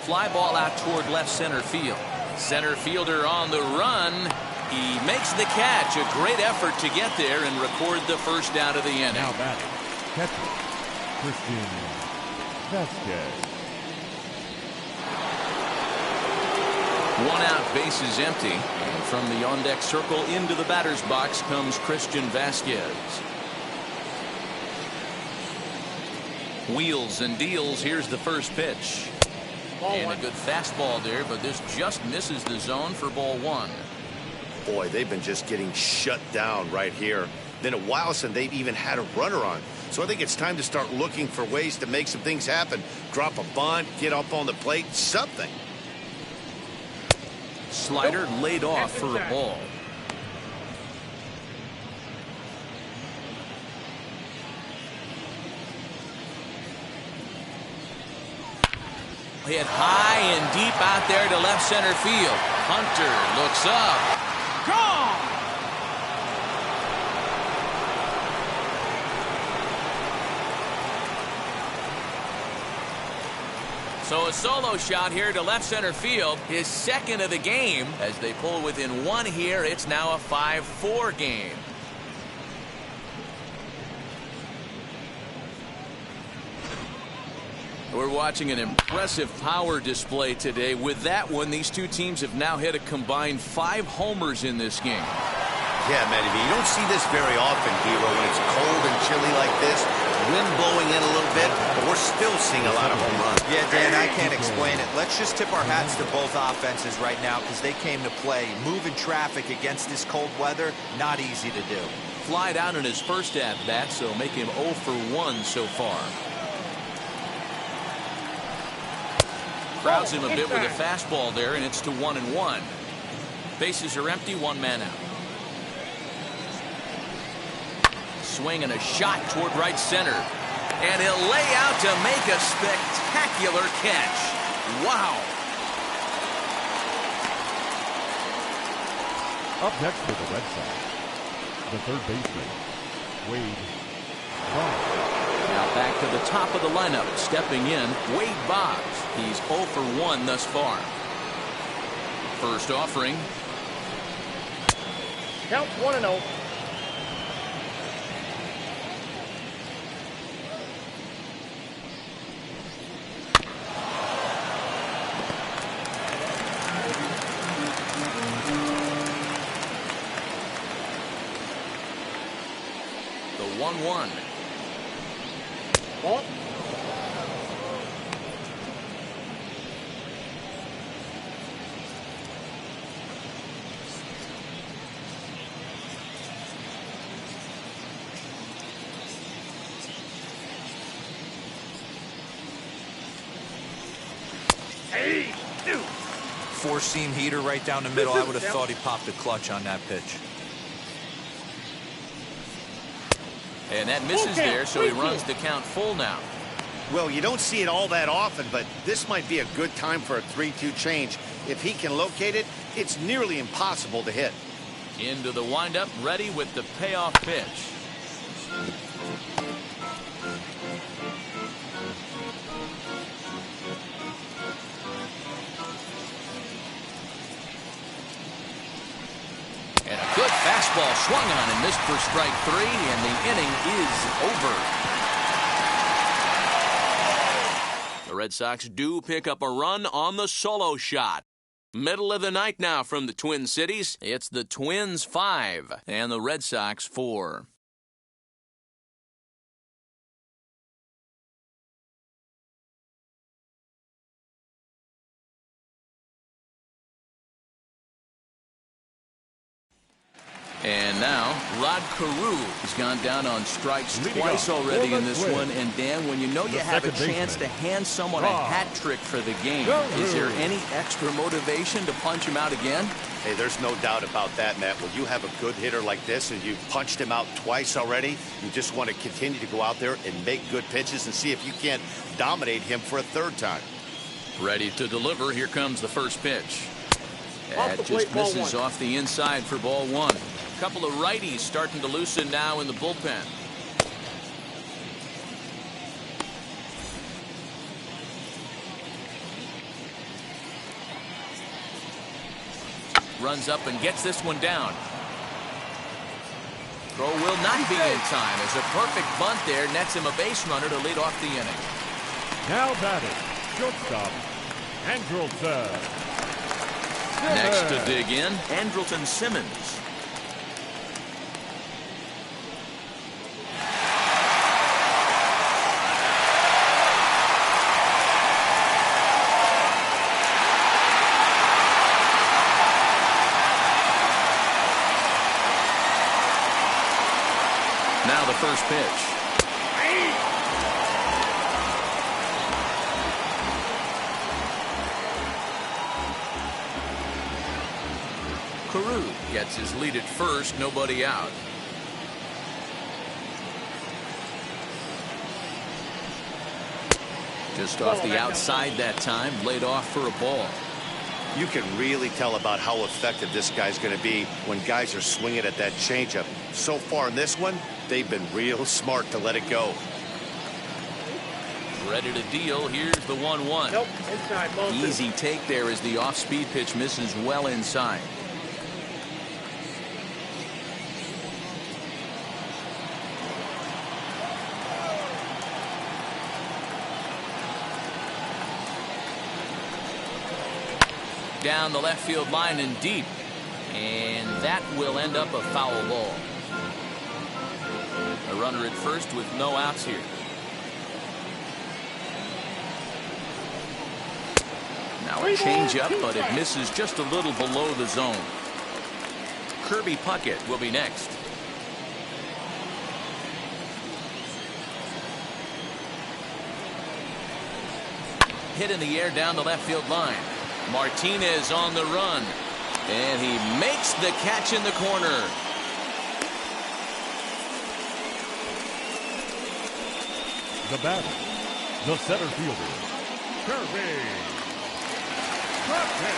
A: Fly ball out toward left center field. Center fielder on the run. He makes the catch. A great effort to get there and record the first out of the inning.
C: Now batting, catcher, Christian Vasquez.
A: 1 out, bases empty. And from the on-deck circle into the batter's box comes Christian Vasquez. Wheels and deals. Here's the first pitch. And a good fastball there, but this just misses the zone for ball 1.
B: Boy, they've been just getting shut down right here. Been a while since they've even had a runner on. So I think it's time to start looking for ways to make some things happen. Drop a bunt, get up on the plate, something.
A: Slider laid off for a ball. Hit high and deep out there to left center field. Hunter looks up. Gone! So a solo shot here to left center field. His second of the game. As they pull within 1 here, it's now a 5-4 game. We're watching an impressive power display today. With that one, these two teams have now hit a combined 5 homers in this game.
B: Yeah, Matty B, you don't see this very often, Hero, when it's cold and chilly like this. Wind blowing in a little bit, but we're still seeing a lot of home runs.
D: Yeah, Dan, I can't explain it. Let's just tip our hats to both offenses right now because they came to play. Moving traffic against this cold weather, not easy to do.
A: Flied out in his first at-bat, so make him 0 for 1 so far. Crowds him a bit with a fastball there, and it's to 1-1. Bases are empty, 1 man out. Swing and a shot toward right center. And he'll lay out to make a spectacular catch. Wow.
C: Up next for the Red Sox, the third baseman, Wade Boggs.
A: Now back to the top of the lineup. Stepping in, Wade Boggs. He's 0 for 1 thus far. First offering.
E: Count 1-0.
A: The 1-1.
E: Ball. Hey, dude.
D: 4-seam heater right down the middle. I would have thought he popped a clutch on that pitch.
A: And that misses there, so he runs the count full now.
B: Well, you don't see it all that often, but this might be a good time for a 3-2 change. If he can locate it, it's nearly impossible to hit.
A: Into the windup, ready with the payoff pitch. And a good fastball swung on and missed for strike 3, and the inning is over. The Red Sox do pick up a run on the solo shot. Middle of the night now from the Twin Cities. It's the Twins 5 and the Red Sox 4. And now, Rod Carew has gone down on strikes twice already in this one. And Dan, when you know you have a chance to hand someone a hat trick for the game, is there any extra motivation to punch him out again?
B: Hey, there's no doubt about that, Matt. When you have a good hitter like this and you've punched him out twice already, you just want to continue to go out there and make good pitches and see if you can't dominate him for a third time.
A: Ready to deliver. Here comes the first pitch. That just misses off the inside for ball 1. A couple of righties starting to loosen now in the bullpen. Runs up and gets this one down. Throw will not be in time as a perfect bunt there nets him a base runner to lead off the inning.
C: Now batting, shortstop, Andrelton.
A: Next to dig in, Andrelton Simmons. Now the first pitch. Cruz gets his lead at first, nobody out. Just off the outside that time, laid off for a ball.
B: You can really tell about how effective this guy's going to be when guys are swinging at that changeup. So far in this one, they've been real smart to let it go.
A: Ready to deal. Here's the 1-1.
E: Nope, inside. Ball
A: Easy take there as the off-speed pitch misses well inside. Down the left field line and deep, and that will end up a foul ball. A runner at first with no outs here. Now a changeup, but it misses just a little below the zone. Kirby Puckett will be next. Hit in the air down the left field line. Martinez on the run, and he makes the catch in the corner.
C: The batter, the center fielder,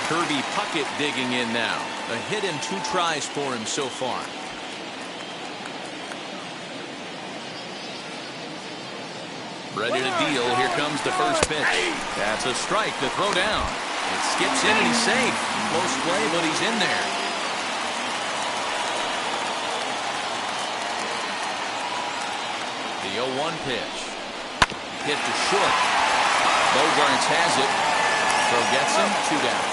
A: Kirby Puckett digging in now. A hit in 2 tries for him so far. Ready to deal. Here comes the first pitch. That's a strike to throw down. It skips in and he's safe. Close play, but he's in there. The 0-1 pitch. Hit to short. Bogarts has it. Throw gets him. 2 down.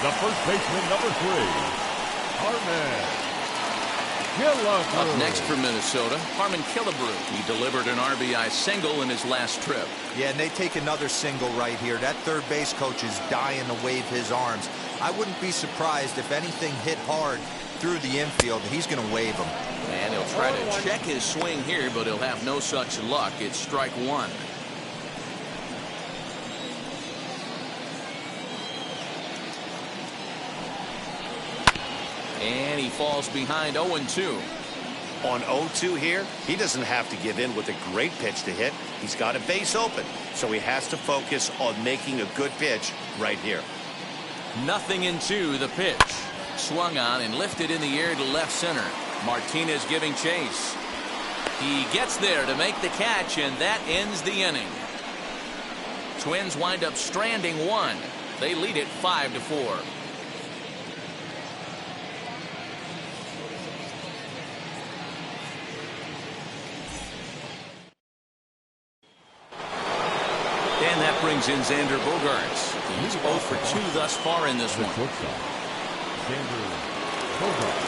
C: the first baseman, number 3, Harmon.
A: Up next for Minnesota, Harmon Killebrew. He delivered an RBI single in his last trip.
D: Yeah, and they take another single right here. That third base coach is dying to wave his arms. I wouldn't be surprised if anything hit hard through the infield. He's going to wave them.
A: And he'll try to check his swing here, but he'll have no such luck. It's strike 1. And he falls behind 0-2.
B: On 0-2 here, he doesn't have to give in with a great pitch to hit. He's got a base open, so he has to focus on making a good pitch right here.
A: 0-2 the pitch. Swung on and lifted in the air to left center. Martinez giving chase. He gets there to make the catch, and that ends the inning. Twins wind up stranding 1. They lead it 5-4. And that brings in Xander Bogaerts. He's 0 for 2 thus far in this one.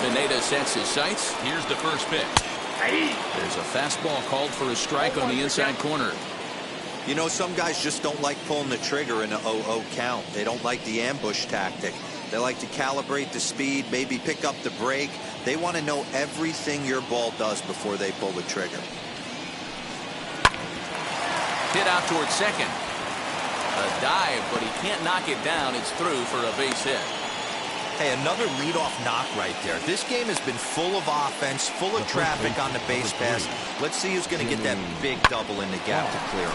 A: Pineda sets his sights. Here's the first pitch. There's a fastball called for a strike on the inside corner.
D: You know, some guys just don't like pulling the trigger in a 0-0 count. They don't like the ambush tactic. They like to calibrate the speed, maybe pick up the break. They want to know everything your ball does before they pull the trigger.
A: Hit out towards second. A dive, but he can't knock it down. It's through for a base hit.
D: Hey, another leadoff knock right there. This game has been full of offense, full of traffic on the base pass. Let's see who's going to get that big double in the gap to clear him.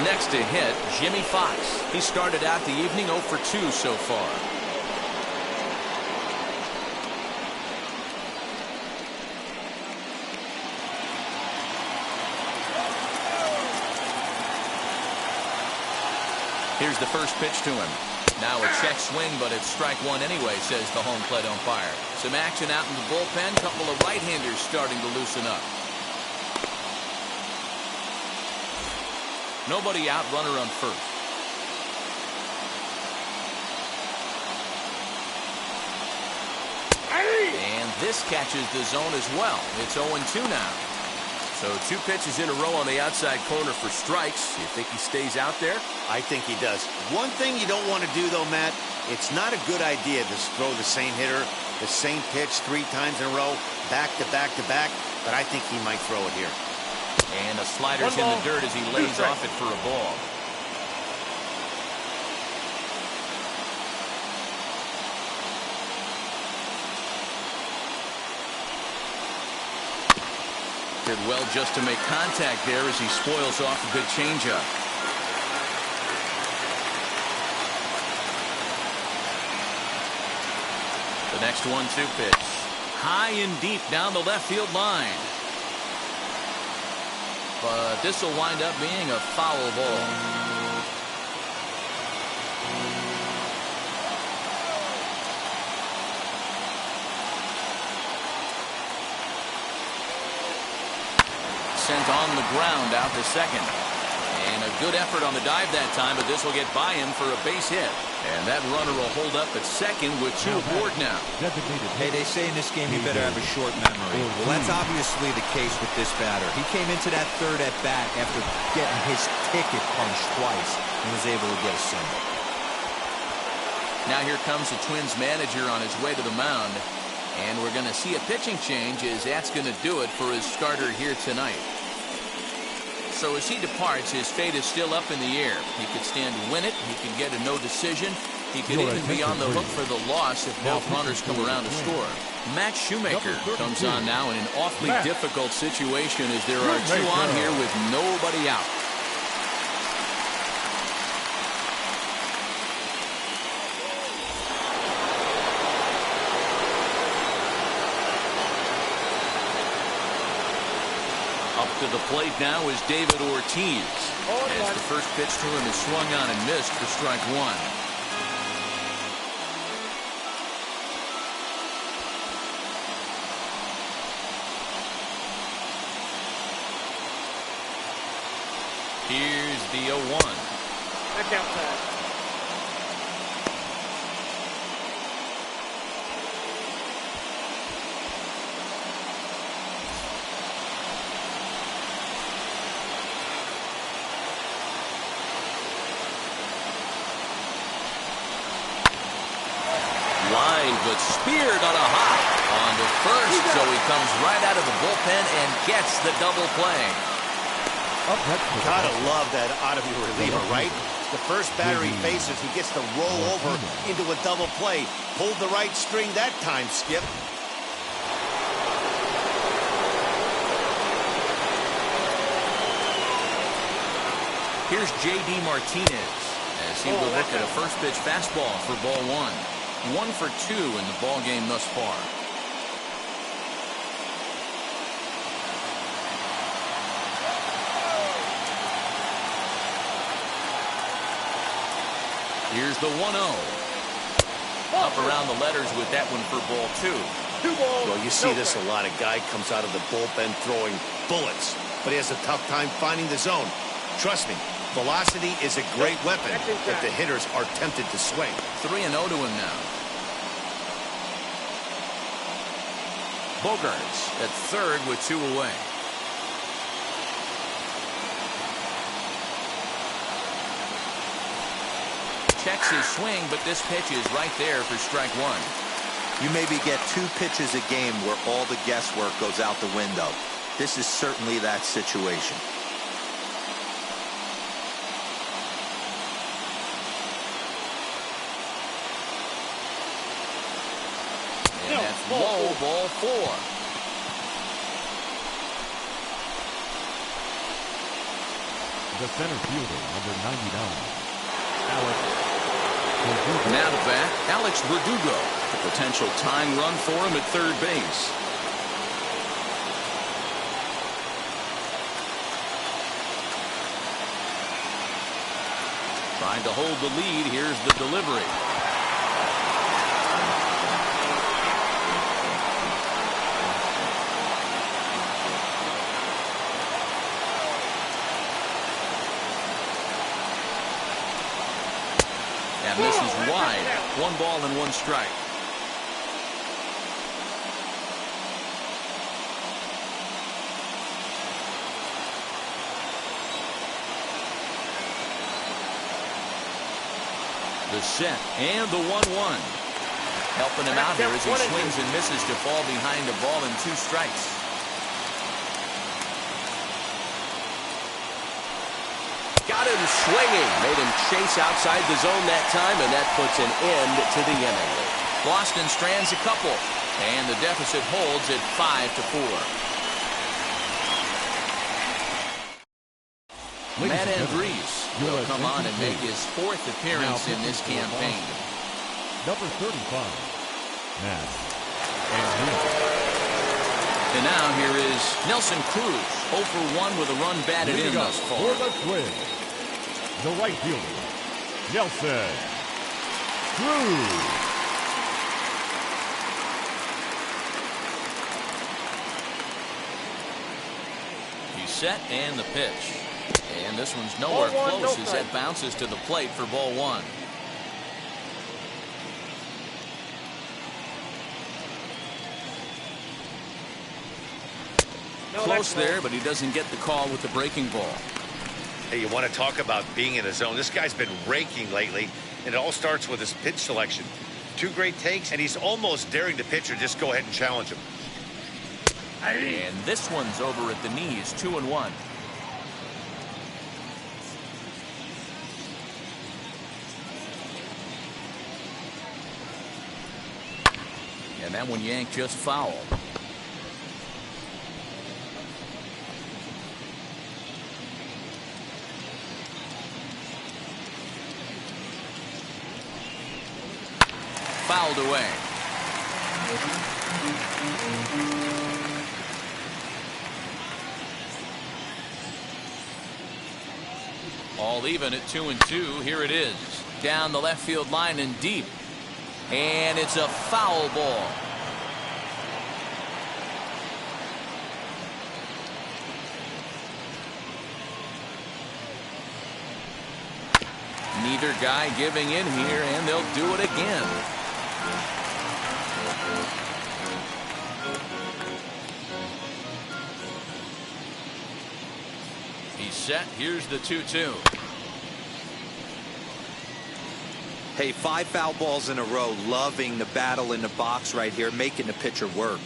A: Next to hit, Jimmy Fox. He started out the evening 0 for 2 so far. Here's the first pitch to him. Now a check swing, but it's strike one anyway, says the home plate umpire. Some action out in the bullpen. Couple of right-handers starting to loosen up. Nobody out, runner on first. And this catches the zone as well. It's 0-2 now. So 2 pitches in a row on the outside corner for strikes. You think he stays out there?
B: I think he does. One thing you don't want to do, though, Matt, it's not a good idea to throw the same hitter, the same pitch 3 times in a row, back to back to back, but I think he might throw it here.
A: And a slider's in the dirt as he lays off it for a ball. Did well just to make contact there as he spoils off a good changeup. The next 1-2 pitch. High and deep down the left field line. But this will wind up being a foul ball. Sent on the ground out to second. And a good effort on the dive that time, but this will get by him for a base hit. And that runner will hold up at second with 2 aboard now.
D: Hey, they say in this game you better have a short memory. Well, that's obviously the case with this batter. He came into that third at bat after getting his ticket punched twice and was able to get a single.
A: Now here comes the Twins manager on his way to the mound. And we're going to see a pitching change as that's going to do it for his starter here tonight. So as he departs, his fate is still up in the air. He could stand to win it. He could get a no decision. He could even be on the hook for the loss if both runners come around to score. Matt Shoemaker comes on now in an awfully difficult situation as there are 2 on here with nobody out. Up to the plate now is David Ortiz. As the first pitch to him is swung on and missed for strike 1. Here's the 0-1.
E: Back outside.
A: But speared on a hop on to first, so he comes right out of the bullpen and gets the double play.
B: Gotta love that out of your reliever, right? The first batter he faces, he gets to roll over into a double play. Pulled the right string that time, Skip.
A: Here's J.D. Martinez as he will look at a first pitch fastball for ball 1. 1 for 2 in the ball game thus far. Here's the 1-0. Up around the letters with that one for ball 2.
E: 2 balls.
B: Well, you see this a lot. A guy comes out of the bullpen throwing bullets, but he has a tough time finding the zone. Trust me, velocity is a great weapon if the hitters are tempted to swing.
A: 3-0 to him now. Bogarts at third with 2 away. Checks his swing, but this pitch is right there for strike 1.
D: You maybe get 2 pitches a game where all the guesswork goes out the window. This is certainly that situation.
A: And that's low, ball 4.
C: The center fielder, number 99, Alex Verdugo.
A: Now to bat, Alex Verdugo. A potential tying run for him at third base. Trying to hold the lead. Here's the delivery. And this is wide. 1 ball and 1 strike. The set and the 1-1. Helping him out here as he swings and misses to fall behind a ball and 2 strikes. Got him swinging. Made him chase outside the zone that time, and that puts an end to the inning. Boston strands a couple, and the deficit holds at 5-4. Matt Andrees will come on and make his 4th appearance in this campaign.
C: Number 35, Matt Andrees.
A: And now here is Nelson Cruz, 0 for 1 with a run batted in thus far.
C: For the Twins, the right fielder, Nelson Cruz.
A: He's set and the pitch. And this one's nowhere close as that bounces to the plate for ball 1. Close there, but he doesn't get the call with the breaking ball.
B: Hey, you want to talk about being in the zone? This guy's been raking lately, and it all starts with his pitch selection. 2 great takes, and he's almost daring the pitcher just go ahead and challenge him.
A: And this one's over at the knees, 2-1. And that one yanked just foul. Fouled away. All even at 2-2. Here it is. Down the left field line and deep. And it's a foul ball. Neither guy giving in here, and they'll do it again. He's set. Here's the 2-2.
D: Hey, 5 foul balls in a row. Loving the battle in the box right here, making the pitcher work.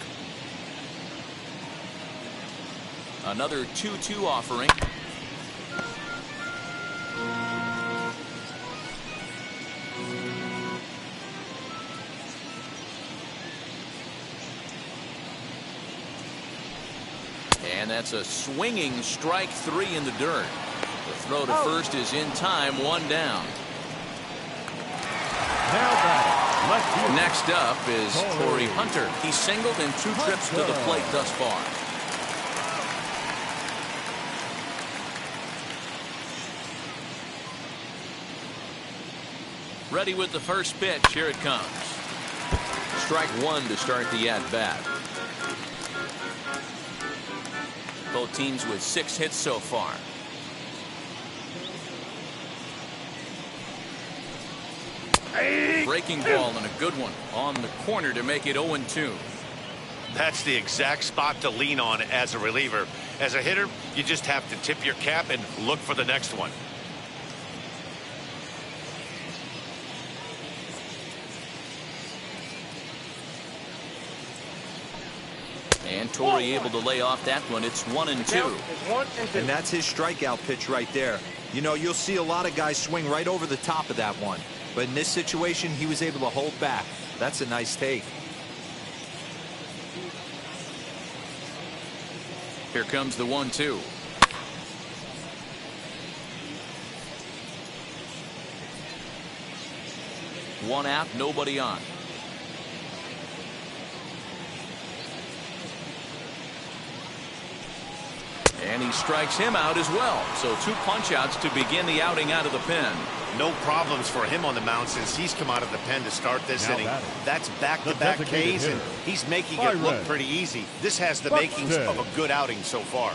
A: Another 2-2 offering. And that's a swinging strike 3 in the dirt. The throw to first is in time, 1 down. Next up is Torrey Hunter. He's singled in 2 trips to the plate thus far. Ready with the first pitch. Here it comes. Strike 1 to start the at-bat. Both teams with 6 hits so far. Breaking ball and a good one on the corner to make it 0-2.
B: That's the exact spot to lean on as a reliever. As a hitter, you just have to tip your cap and look for the next one.
A: And Torrey able to lay off that one. It's 1-2.
D: And that's his strikeout pitch right there. You know, you'll see a lot of guys swing right over the top of that one. But in this situation, he was able to hold back. That's a nice take.
A: Here comes the 1-2. One out, nobody on. And he strikes him out as well. So 2 punch outs to begin the outing out of the pen.
B: No problems for him on the mound since he's come out of the pen to start this inning. That's back-to-back Ks, and he's making it look pretty easy. This has the makings of a good outing so far.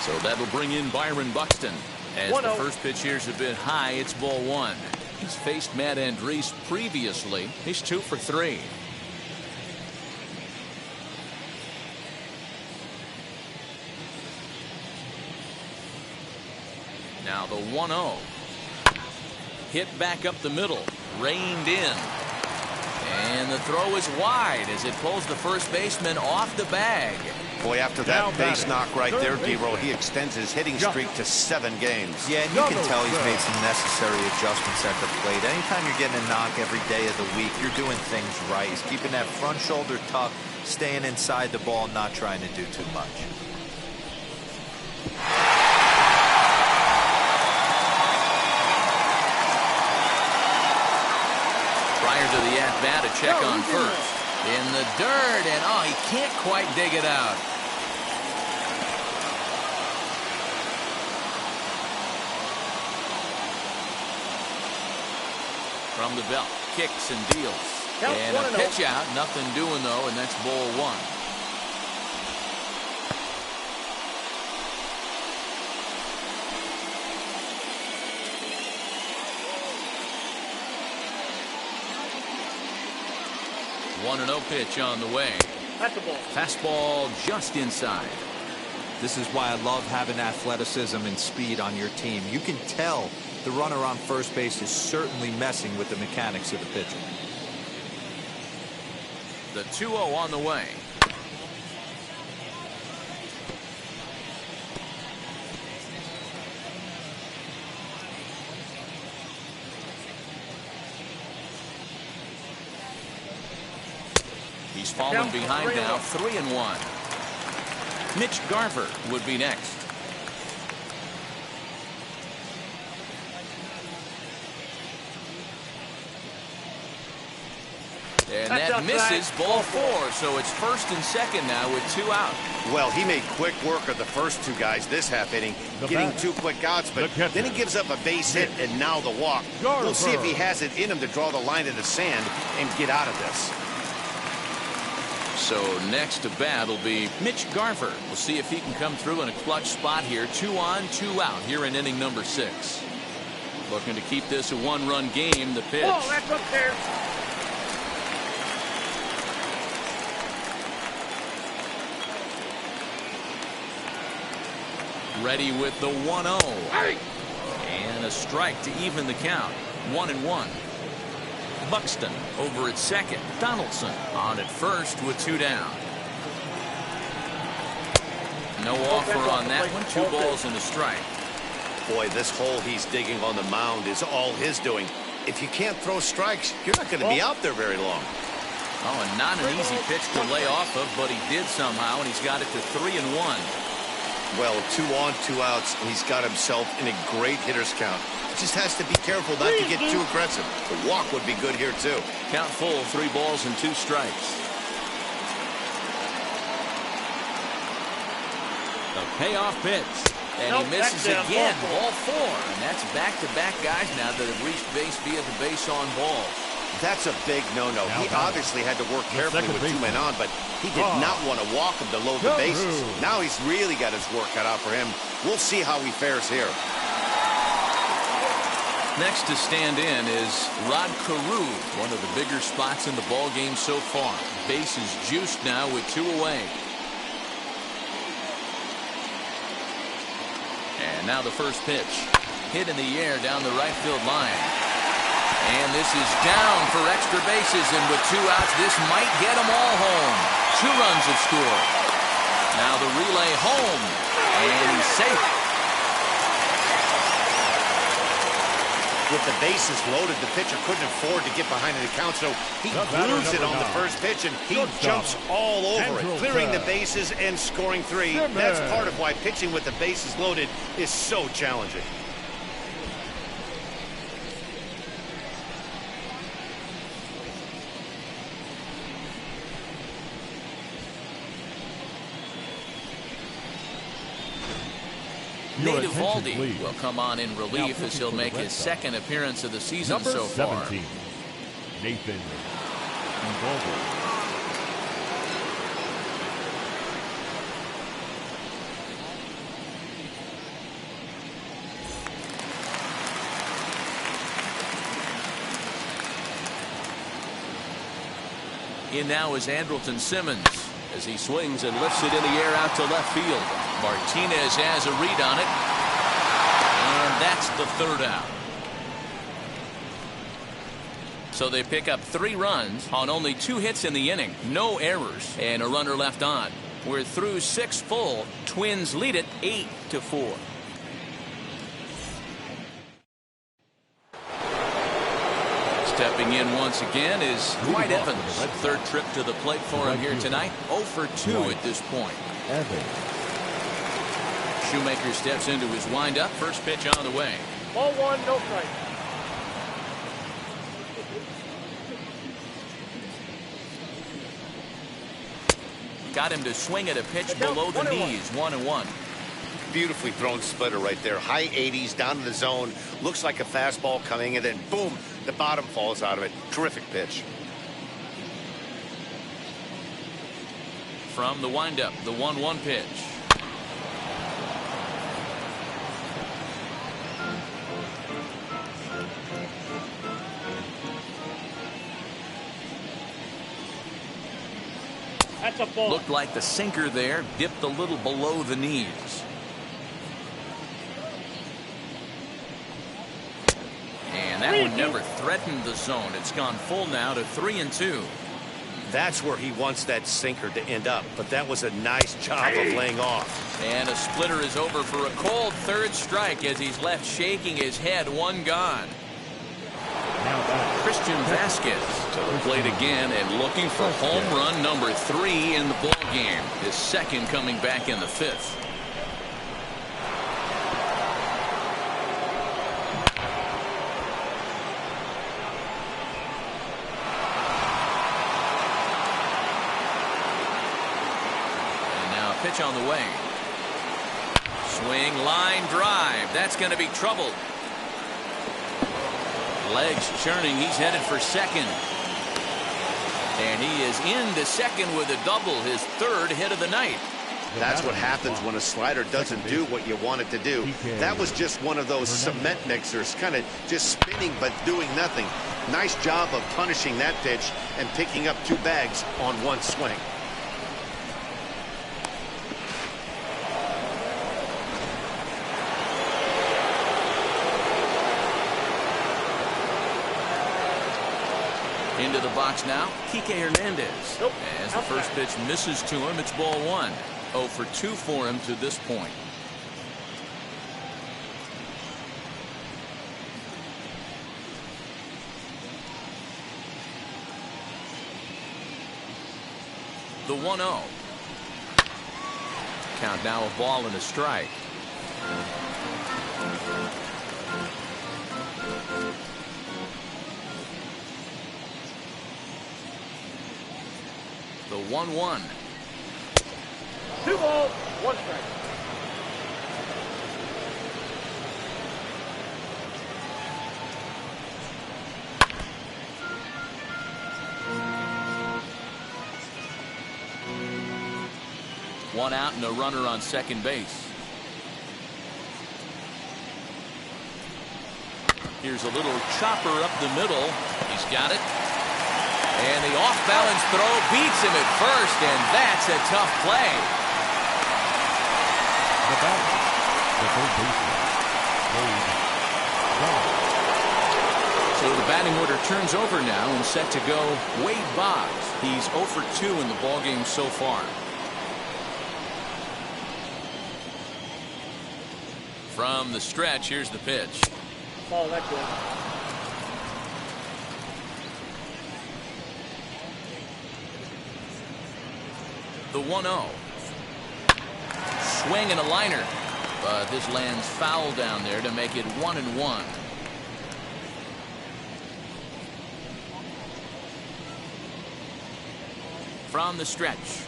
A: So that'll bring in Byron Buxton. As the first pitch here's a bit high, it's ball one. He's faced Matt Andriese previously. He's 2 for 3. Now the 1-0. Hit back up the middle. Reined in. And the throw is wide as it pulls the first baseman off the bag.
B: Boy, after that base knock right there, D-Roll, he extends his hitting streak to 7 games.
D: Yeah, and you can tell he's made some necessary adjustments at the plate. Anytime you're getting a knock every day of the week, you're doing things right. He's keeping that front shoulder tucked, staying inside the ball, not trying to do too much.
A: Prior to the at-bat, a check on first. In the dirt, and oh, he can't quite dig it out. From the belt, kicks and deals. And a pitch out, nothing doing though, and that's ball one. One and 0 pitch on the way. Fastball just inside.
D: This is why I love having athleticism and speed on your team. You can tell the runner on first base is certainly messing with the mechanics of the pitcher.
A: The 2-0 on the way. He's fallen behind now, 3-1. Mitch Garver would be next. And that misses, ball 4. So it's first and second now with 2 out.
B: Well, he made quick work of the first 2 guys this half inning, getting 2 quick outs, but then he gives up a base hit and now the walk. We'll see if he has it in him to draw the line in the sand and get out of this.
A: So next to bat will be Mitch Garver. We'll see if he can come through in a clutch spot here. 2 on, 2 out here in inning number 6. Looking to keep this a 1-run game. The pitch.
E: Oh, that's up there.
A: Ready with the 1-0. And a strike to even the count. 1-1. Buxton over at second. Donaldson on at first with 2 down. No offer on that one. 2 balls and a strike.
B: Boy, this hole he's digging on the mound is all his doing. If you can't throw strikes, you're not going to be out there very long.
A: Oh, and not an easy pitch to lay off of, but he did somehow, and he's got it to 3-1.
B: Well, 2 on, 2 outs, and he's got himself in a great hitter's count. Just has to be careful not to get too aggressive. The walk would be good here, too.
A: Count full, 3 balls and 2 strikes. The payoff pitch. And he misses again. Ball 4. And that's back-to-back guys now that have reached base via the base on balls.
B: That's a big no-no. He obviously had to work carefully with 2 men on, but he did not want to walk him to load the bases. Now he's really got his work cut out for him. We'll see how he fares here.
A: Next to stand in is Rod Carew, one of the bigger spots in the ball game so far. Base is juiced now with 2 away. And now the first pitch. Hit in the air down the right field line. And this is down for extra bases, and with 2 outs, this might get them all home. 2 runs have scored. Now the relay home, and he's safe.
B: With the bases loaded, the pitcher couldn't afford to get behind an account, so he glues it on the first pitch, and he jumps all over it, clearing the bases and scoring 3. That's part of why pitching with the bases loaded is so challenging.
A: Nate
C: attention,
A: Eovaldi
C: please.
A: will come on in relief as he'll make his second appearance of the season
C: Number
A: so far.
C: 17, Nathan Eovaldi.
A: In now is Andrelton Simmons as he swings and lifts it in the air out to left field. Martinez has a read on it, and that's the third out. So they pick up 3 runs on only 2 hits in the inning, no errors, and a runner left on. We're through 6 full. Twins lead it 8-4. Stepping in once again is Dwight Evans. Third trip to the plate for him here tonight. 0 for 2 at this point. Shoemaker steps into his windup. First pitch on the way.
E: Ball 1, no strike.
A: Got him to swing at a pitch below the knees. 1-1.
B: Beautifully thrown splitter right there. High 80s down to the zone. Looks like a fastball coming, and then boom, the bottom falls out of it. Terrific pitch.
A: From the windup, the 1-1 pitch.
E: That's a ball.
A: Looked like the sinker there dipped a little below the knees. And that one never threatened the zone. It's gone full now to 3-2.
B: That's where he wants that sinker to end up, but that was a nice job of laying off.
A: And a splitter is over for a cold third strike as he's left shaking his head. 1 gone. Christian Vasquez to the plate again and looking for home run number 3 in the ball game. His second coming back in the 5th. And now a pitch on the way. Swing, line drive. That's going to be trouble. Legs churning. He's headed for second. And he is into second with a double, his 3rd hit of the night.
B: That's what happens when a slider doesn't do what you want it to do. That was just one of those cement mixers, kind of just spinning but doing nothing. Nice job of punishing that pitch and picking up 2 bags on 1 swing.
A: Into the box now, Kike Hernandez.
E: Nope.
A: As the first pitch misses to him, it's ball 1. 0 for 2 for him to this point. The 1-0. Count now, a ball and a strike. The 1-1.
E: 2 balls, 1 strike.
A: One out and a runner on second base. Here's a little chopper up the middle. He's got it. And the off-balance throw beats him at first, and that's a tough play.
C: The batter, the third baseman, Wade Boggs.
A: So the batting order turns over now and set to go Wade Boggs. He's 0 for 2 in the ballgame so far. From the stretch, here's the pitch.
E: Ball, that's good.
A: The 1-0. Swing and a liner. But this lands foul down there to make it 1-1. From the stretch.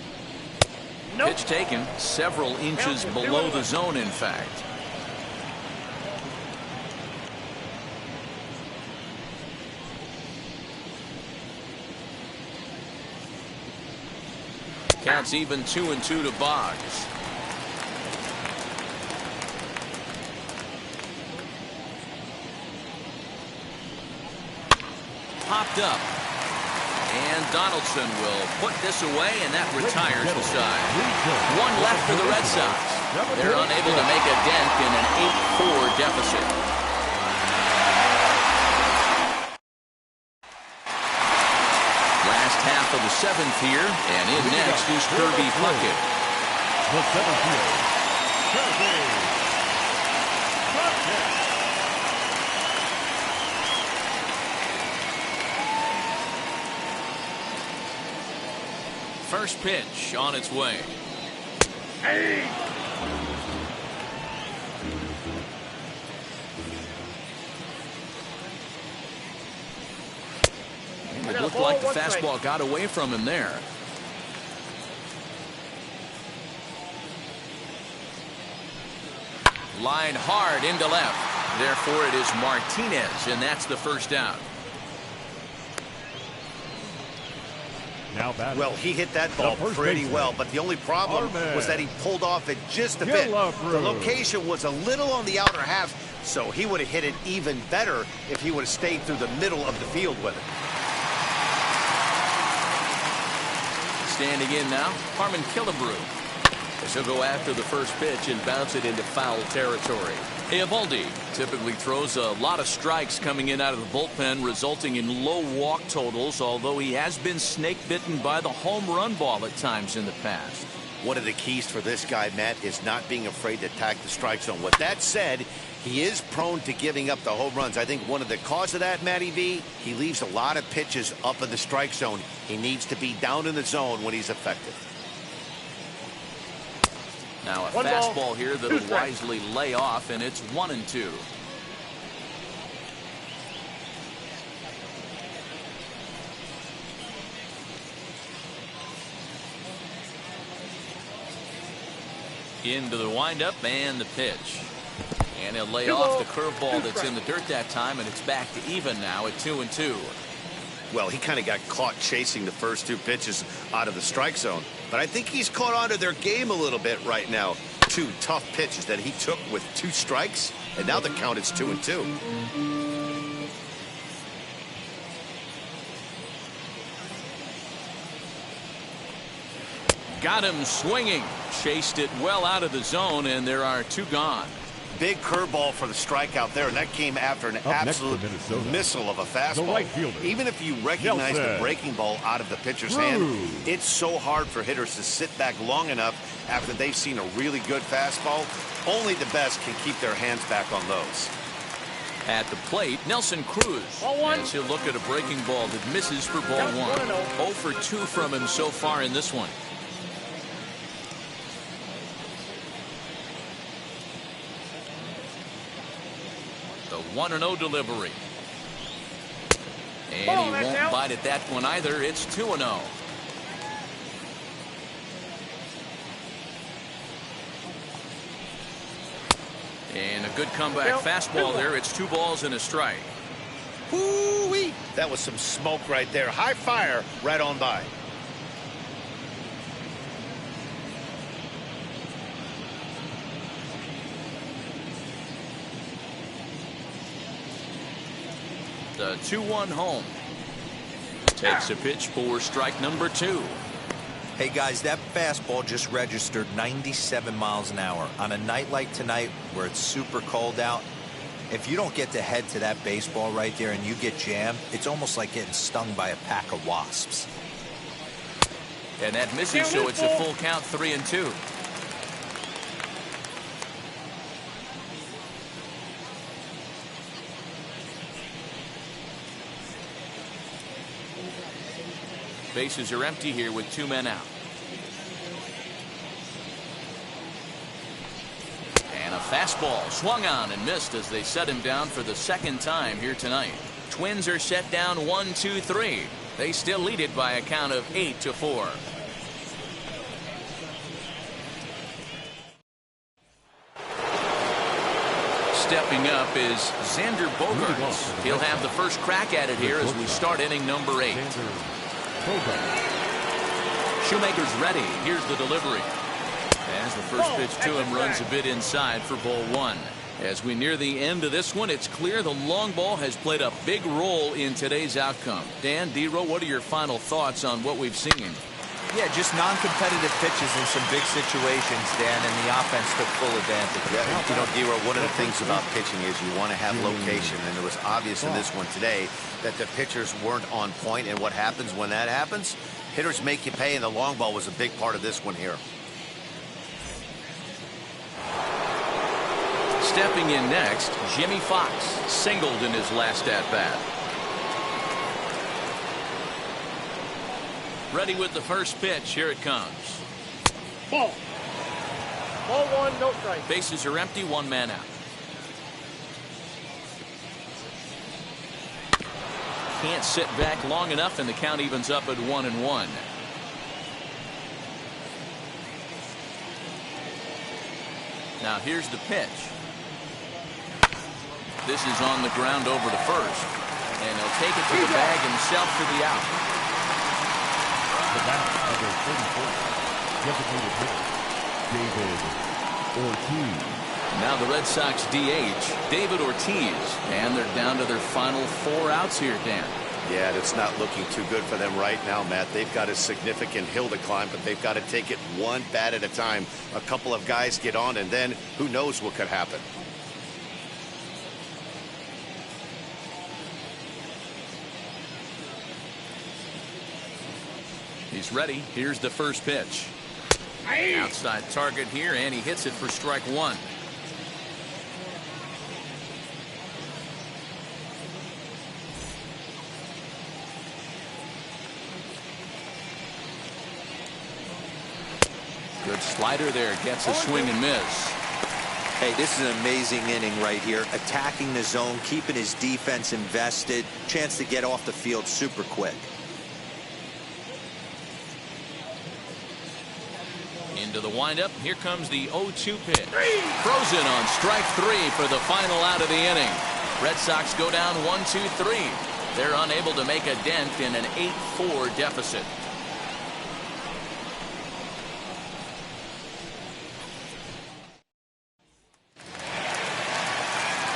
E: Nope.
A: Pitch taken several inches below the zone, in fact. Counts even 2-2 to Boggs. Popped up. And Donaldson will put this away, and that retires the side. One left for the Red Sox. They're unable to make a dent in an 8-4 deficit. Last half of the seventh here, and in next is Kirby Puckett.
C: The center fielder, Kirby Puckett.
A: First pitch on its way.
E: Hey!
A: It looked like the fastball got away from him there. Line hard into left. Therefore, it is Martinez, and that's the first out.
B: Well, he hit that ball pretty well, but the only problem was that he pulled off it just a bit. The location was a little on the outer half, so he would have hit it even better if he would have stayed through the middle of the field with it.
A: Standing in now, Harmon Killebrew. As he'll go after the first pitch and bounce it into foul territory. Eovaldi typically throws a lot of strikes coming in out of the bullpen, resulting in low walk totals, although he has been snake bitten by the home run ball at times in the past.
B: One of the keys for this guy, Matt, is not being afraid to attack the strike zone. With that said, he is prone to giving up the home runs. I think one of the cause of that, Matty V, he leaves a lot of pitches up in the strike zone. He needs to be down in the zone when he's effective.
A: Now a fastball here that'll wisely lay off, and it's 1-2. Into the windup and the pitch. And he'll lay off the curveball that's in the dirt that time, and it's back to even now at 2-2.
B: Well, he kind of got caught chasing the first two pitches out of the strike zone. But I think he's caught on to their game a little bit right now. Two tough pitches that he took with two strikes, and now the count is 2-2.
A: Got him swinging. Chased it well out of the zone, and there are two gone.
B: Big curveball for the strikeout there, and that came after an absolute missile of a fastball.
C: Right fielder,
B: even if you recognize the breaking ball out of the pitcher's hand, it's so hard for hitters to sit back long enough after they've seen a really good fastball. Only the best can keep their hands back on those.
A: At the plate, Nelson Cruz. As he'll look at a breaking ball that misses for ball one. 0 for 2 from him so far in this one. The 1-0 delivery. And he won't bite at that one either. It's 2-0. And a good comeback fastball there. It's 2 balls and a strike.
B: Woo-wee! That was some smoke right there. High fire right on by.
A: The 2-1 home. Takes a pitch for strike number 2.
D: Hey guys, that fastball just registered 97 miles an hour. On a night like tonight where it's super cold out, if you don't get to head to that baseball right there and you get jammed, it's almost like getting stung by a pack of wasps.
A: And that misses, so it's a full count, 3-2. Bases are empty here with 2 men out. And a fastball swung on and missed as they set him down for the second time here tonight. Twins are set down 1-2-3. They still lead it by a count of 8-4. Stepping up is Xander Bogaerts. He'll have the first crack at it here as we start inning number 8. Shoemaker's ready. Here's the delivery. As the first pitch to him runs a bit inside for ball one. As we near the end of this one, it's clear the long ball has played a big role in today's outcome. Dan, D-Row, what are your final thoughts on what we've seen?
D: Yeah, just non-competitive pitches in some big situations, Dan, and the offense took full advantage.
B: Yeah, you know, D-Row, one of the things about pitching is you want to have location, and it was obvious in this one today that the pitchers weren't on point, and what happens when that happens? Hitters make you pay, and the long ball was a big part of this one here.
A: Stepping in next, Jimmy Fox singled in his last at-bat. Ready with the first pitch. Here it comes.
E: Ball. Ball one, no strike.
A: Bases are empty, one man out. Can't sit back long enough, and the count evens up at 1-1. Now here's the pitch. This is on the ground over to first, and he'll take it to the bag himself for the out.
C: The back number 34, designated hitter, David Ortiz.
A: Now the Red Sox DH, David Ortiz, and they're down to their final 4 outs here, Dan.
B: Yeah, it's not looking too good for them right now, Matt. They've got a significant hill to climb, but they've got to take it one bat at a time. A couple of guys get on, and then who knows what could happen.
A: He's ready. Here's the first pitch. Outside target here, and he hits it for strike one. Good slider there. Gets a swing and miss.
D: Hey, this is an amazing inning right here. Attacking the zone, keeping his defense invested. Chance to get off the field super quick.
A: Into the windup. Here comes the 0-2 pitch. Frozen on strike 3 for the final out of the inning. Red Sox go down 1-2-3. They're unable to make a dent in an 8-4 deficit.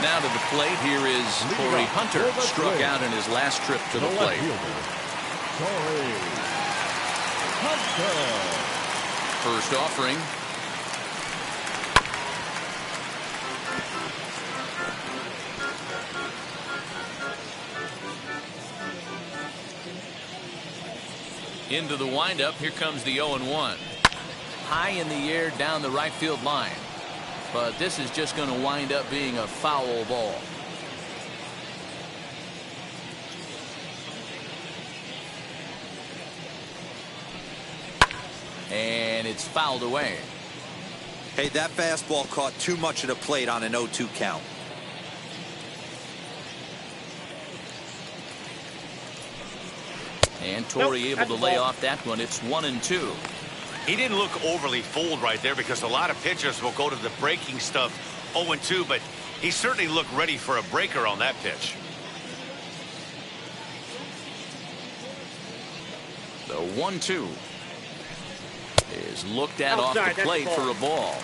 A: Now to the plate. Here is Corey Hunter, struck out in his last trip to the plate.
C: Corey Hunter.
A: First offering. Into the windup. Here comes the 0-1. High in the air down the right field line. But this is just going to wind up being a foul ball. And it's fouled away.
D: Hey, that fastball caught too much of the plate on an 0-2 count.
A: And Torrey able to lay off that one. It's 1-2.
B: He didn't look overly fooled right there because a lot of pitchers will go to the breaking stuff 0-2, but he certainly looked ready for a breaker on that pitch.
A: The 1-2 is looked at off the plate for a ball.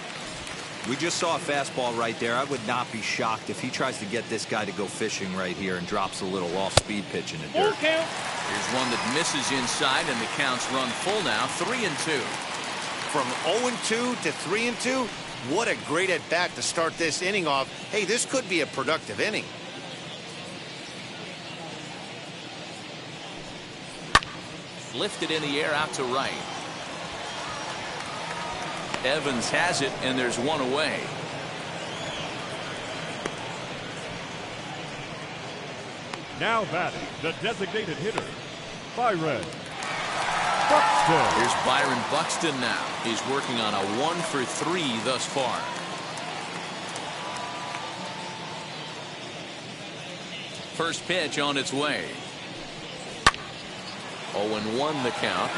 D: We just saw a fastball right there. I would not be shocked if he tries to get this guy to go fishing right here and drops a little off-speed pitch in the dirt.
A: Here's one that misses inside, and the counts run full now. 3-2.
B: From 0-2 to 3-2, what a great at-bat to start this inning off. Hey, this could be a productive inning.
A: Lifted in the air out to right. Evans has it, and there's one away.
C: Now batting, the designated hitter, Byron Buxton.
A: Here's Byron Buxton now. He's working on a 1-for-3 thus far. First pitch on its way. 0-1 the count.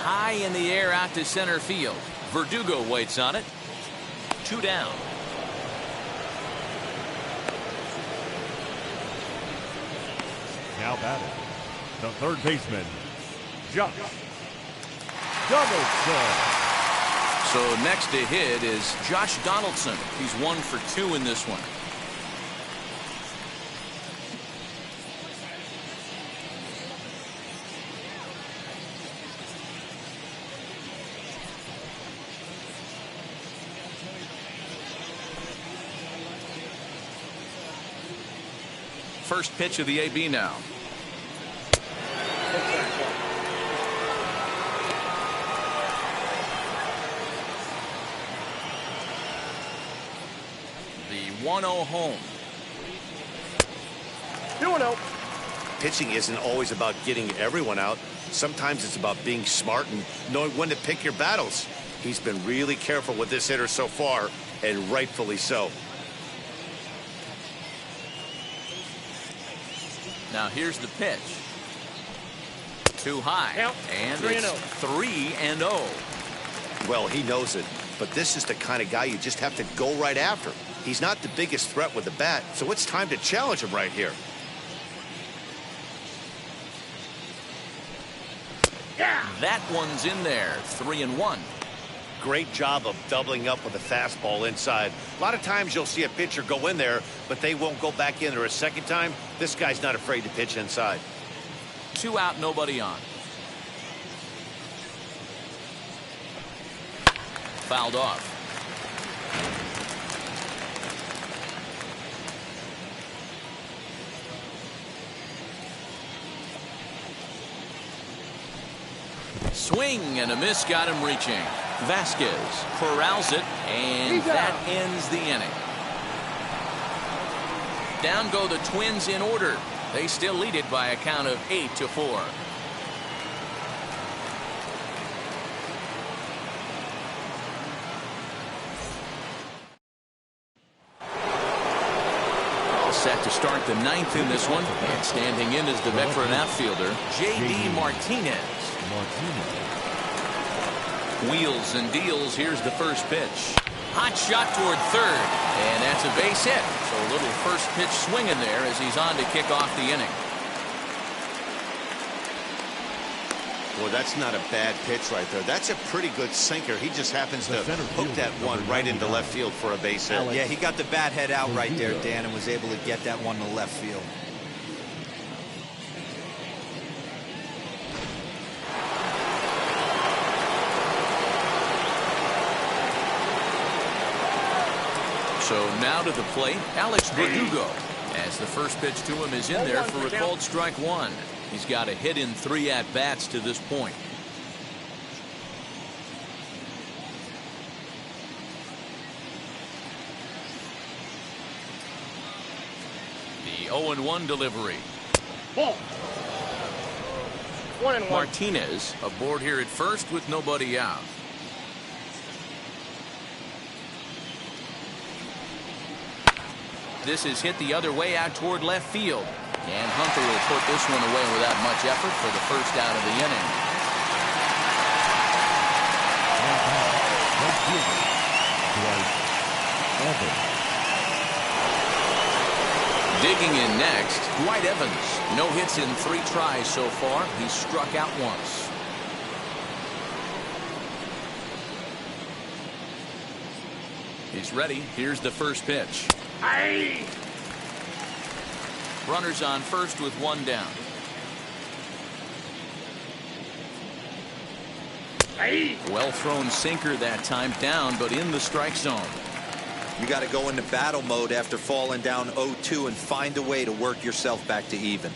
A: High in the air out to center field. Verdugo waits on it. 2 down.
C: Now batting, the third baseman, Josh Donaldson.
A: So next to hit is Josh Donaldson. He's 1 for 2 in this one. First pitch of the AB now. The 1-0 home.
E: 2-0.
B: Pitching isn't always about getting everyone out. Sometimes it's about being smart and knowing when to pick your battles. He's been really careful with this hitter so far, and rightfully so.
A: Now here's the pitch. Too high.
E: Count.
A: And
E: 3-0.
A: it's 3-0.
B: Well, he knows it, but this is the kind of guy you just have to go right after. He's not the biggest threat with the bat, so it's time to challenge him right here.
E: Yeah.
A: That one's in there. 3-1.
B: Great job of doubling up with a fastball inside. A lot of times you'll see a pitcher go in there, but they won't go back in there a second time. This guy's not afraid to pitch inside.
A: 2 out, nobody on. Fouled off. Swing and a miss got him reaching. Vasquez corrals it, and that ends the inning. Down go the Twins in order. They still lead it by a count of 8-4. All set to start the 9th in this one, and standing in is the veteran outfielder, J.D. Martinez. Wheels and deals. Here's the first pitch. Hot shot toward third, and that's a base hit. So a little first pitch swing in there as he's on to kick off the inning.
B: Well, that's not a bad pitch right there. That's a pretty good sinker. He just happens to hook that one right into left field for a base hit.
D: Yeah, he got the bat head out right there, Dan, and was able to get that one to left field.
A: So now to the plate, Alex Verdugo, as the first pitch to him is in there for a called strike 1. He's got a hit in 3 at-bats to this point. The 0-1 delivery.
E: Ball. 1-1.
A: Martinez aboard here at first with nobody out. This is hit the other way out toward left field. And Hunter will put this one away without much effort for the first out of the inning. Digging in next, Dwight Evans. No hits in 3 tries so far. He's struck out once. He's ready. Here's the first pitch.
E: Aye.
A: Runners on first with 1 down.
E: Aye.
A: Well thrown sinker that time, down but in the strike zone.
D: You got to go into battle mode after falling down 0-2 and find a way to work yourself back to even.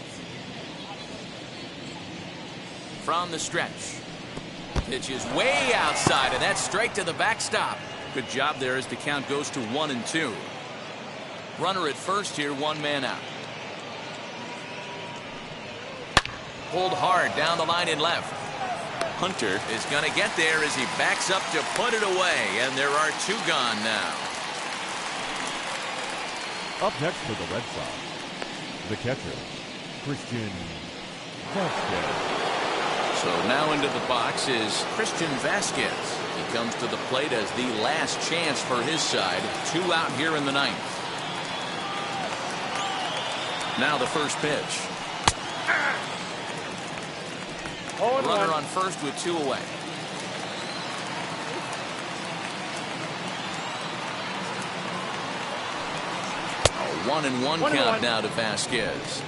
A: From the stretch. Pitch is way outside, and that's straight to the backstop. Good job there as the count goes to 1-2. Runner at first here, 1 man out. Pulled hard down the line in left. Hunter is going to get there as he backs up to put it away, and there are 2 gone now.
C: Up next for the Red Sox, the catcher, Christian Vasquez.
A: So now into the box is Christian Vasquez. He comes to the plate as the last chance for his side. 2 out here in the 9th. Now the first pitch. Runner on first with 2 away. A 1-1 count now to Vasquez.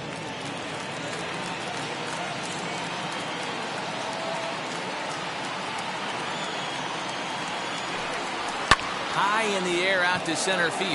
A: High in the air out to center field.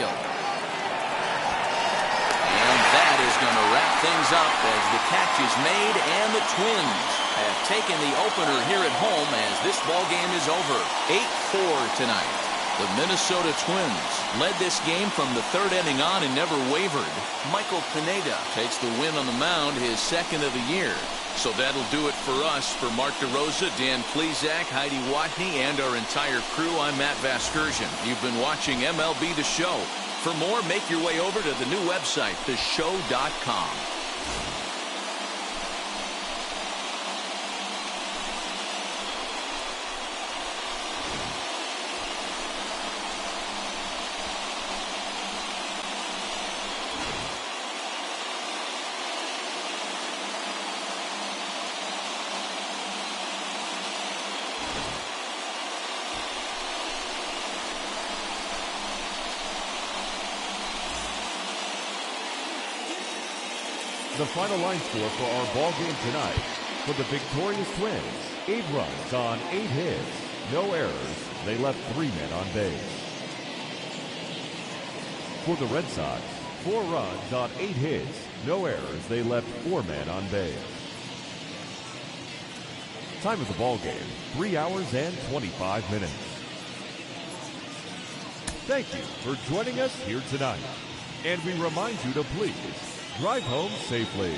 A: And that is going to wrap things up as the catch is made, and the Twins have taken the opener here at home as this ball game is over. 8-4 tonight. The Minnesota Twins led this game from the 3rd inning on and never wavered. Michael Pineda takes the win on the mound, his 2nd of the year. So that'll do it for us. For Mark DeRosa, Dan Plesac, Heidi Watney, and our entire crew, I'm Matt Vasgersian. You've been watching MLB The Show. For more, make your way over to the new website, theshow.com.
C: The final line score for our ball game tonight: for the victorious Twins, 8 runs on 8 hits, no errors. They left 3 men on base. For the Red Sox, 4 runs on 8 hits, no errors. They left 4 men on base. Time of the ball game: 3 hours and 25 minutes. Thank you for joining us here tonight, and we remind you to please drive home safely.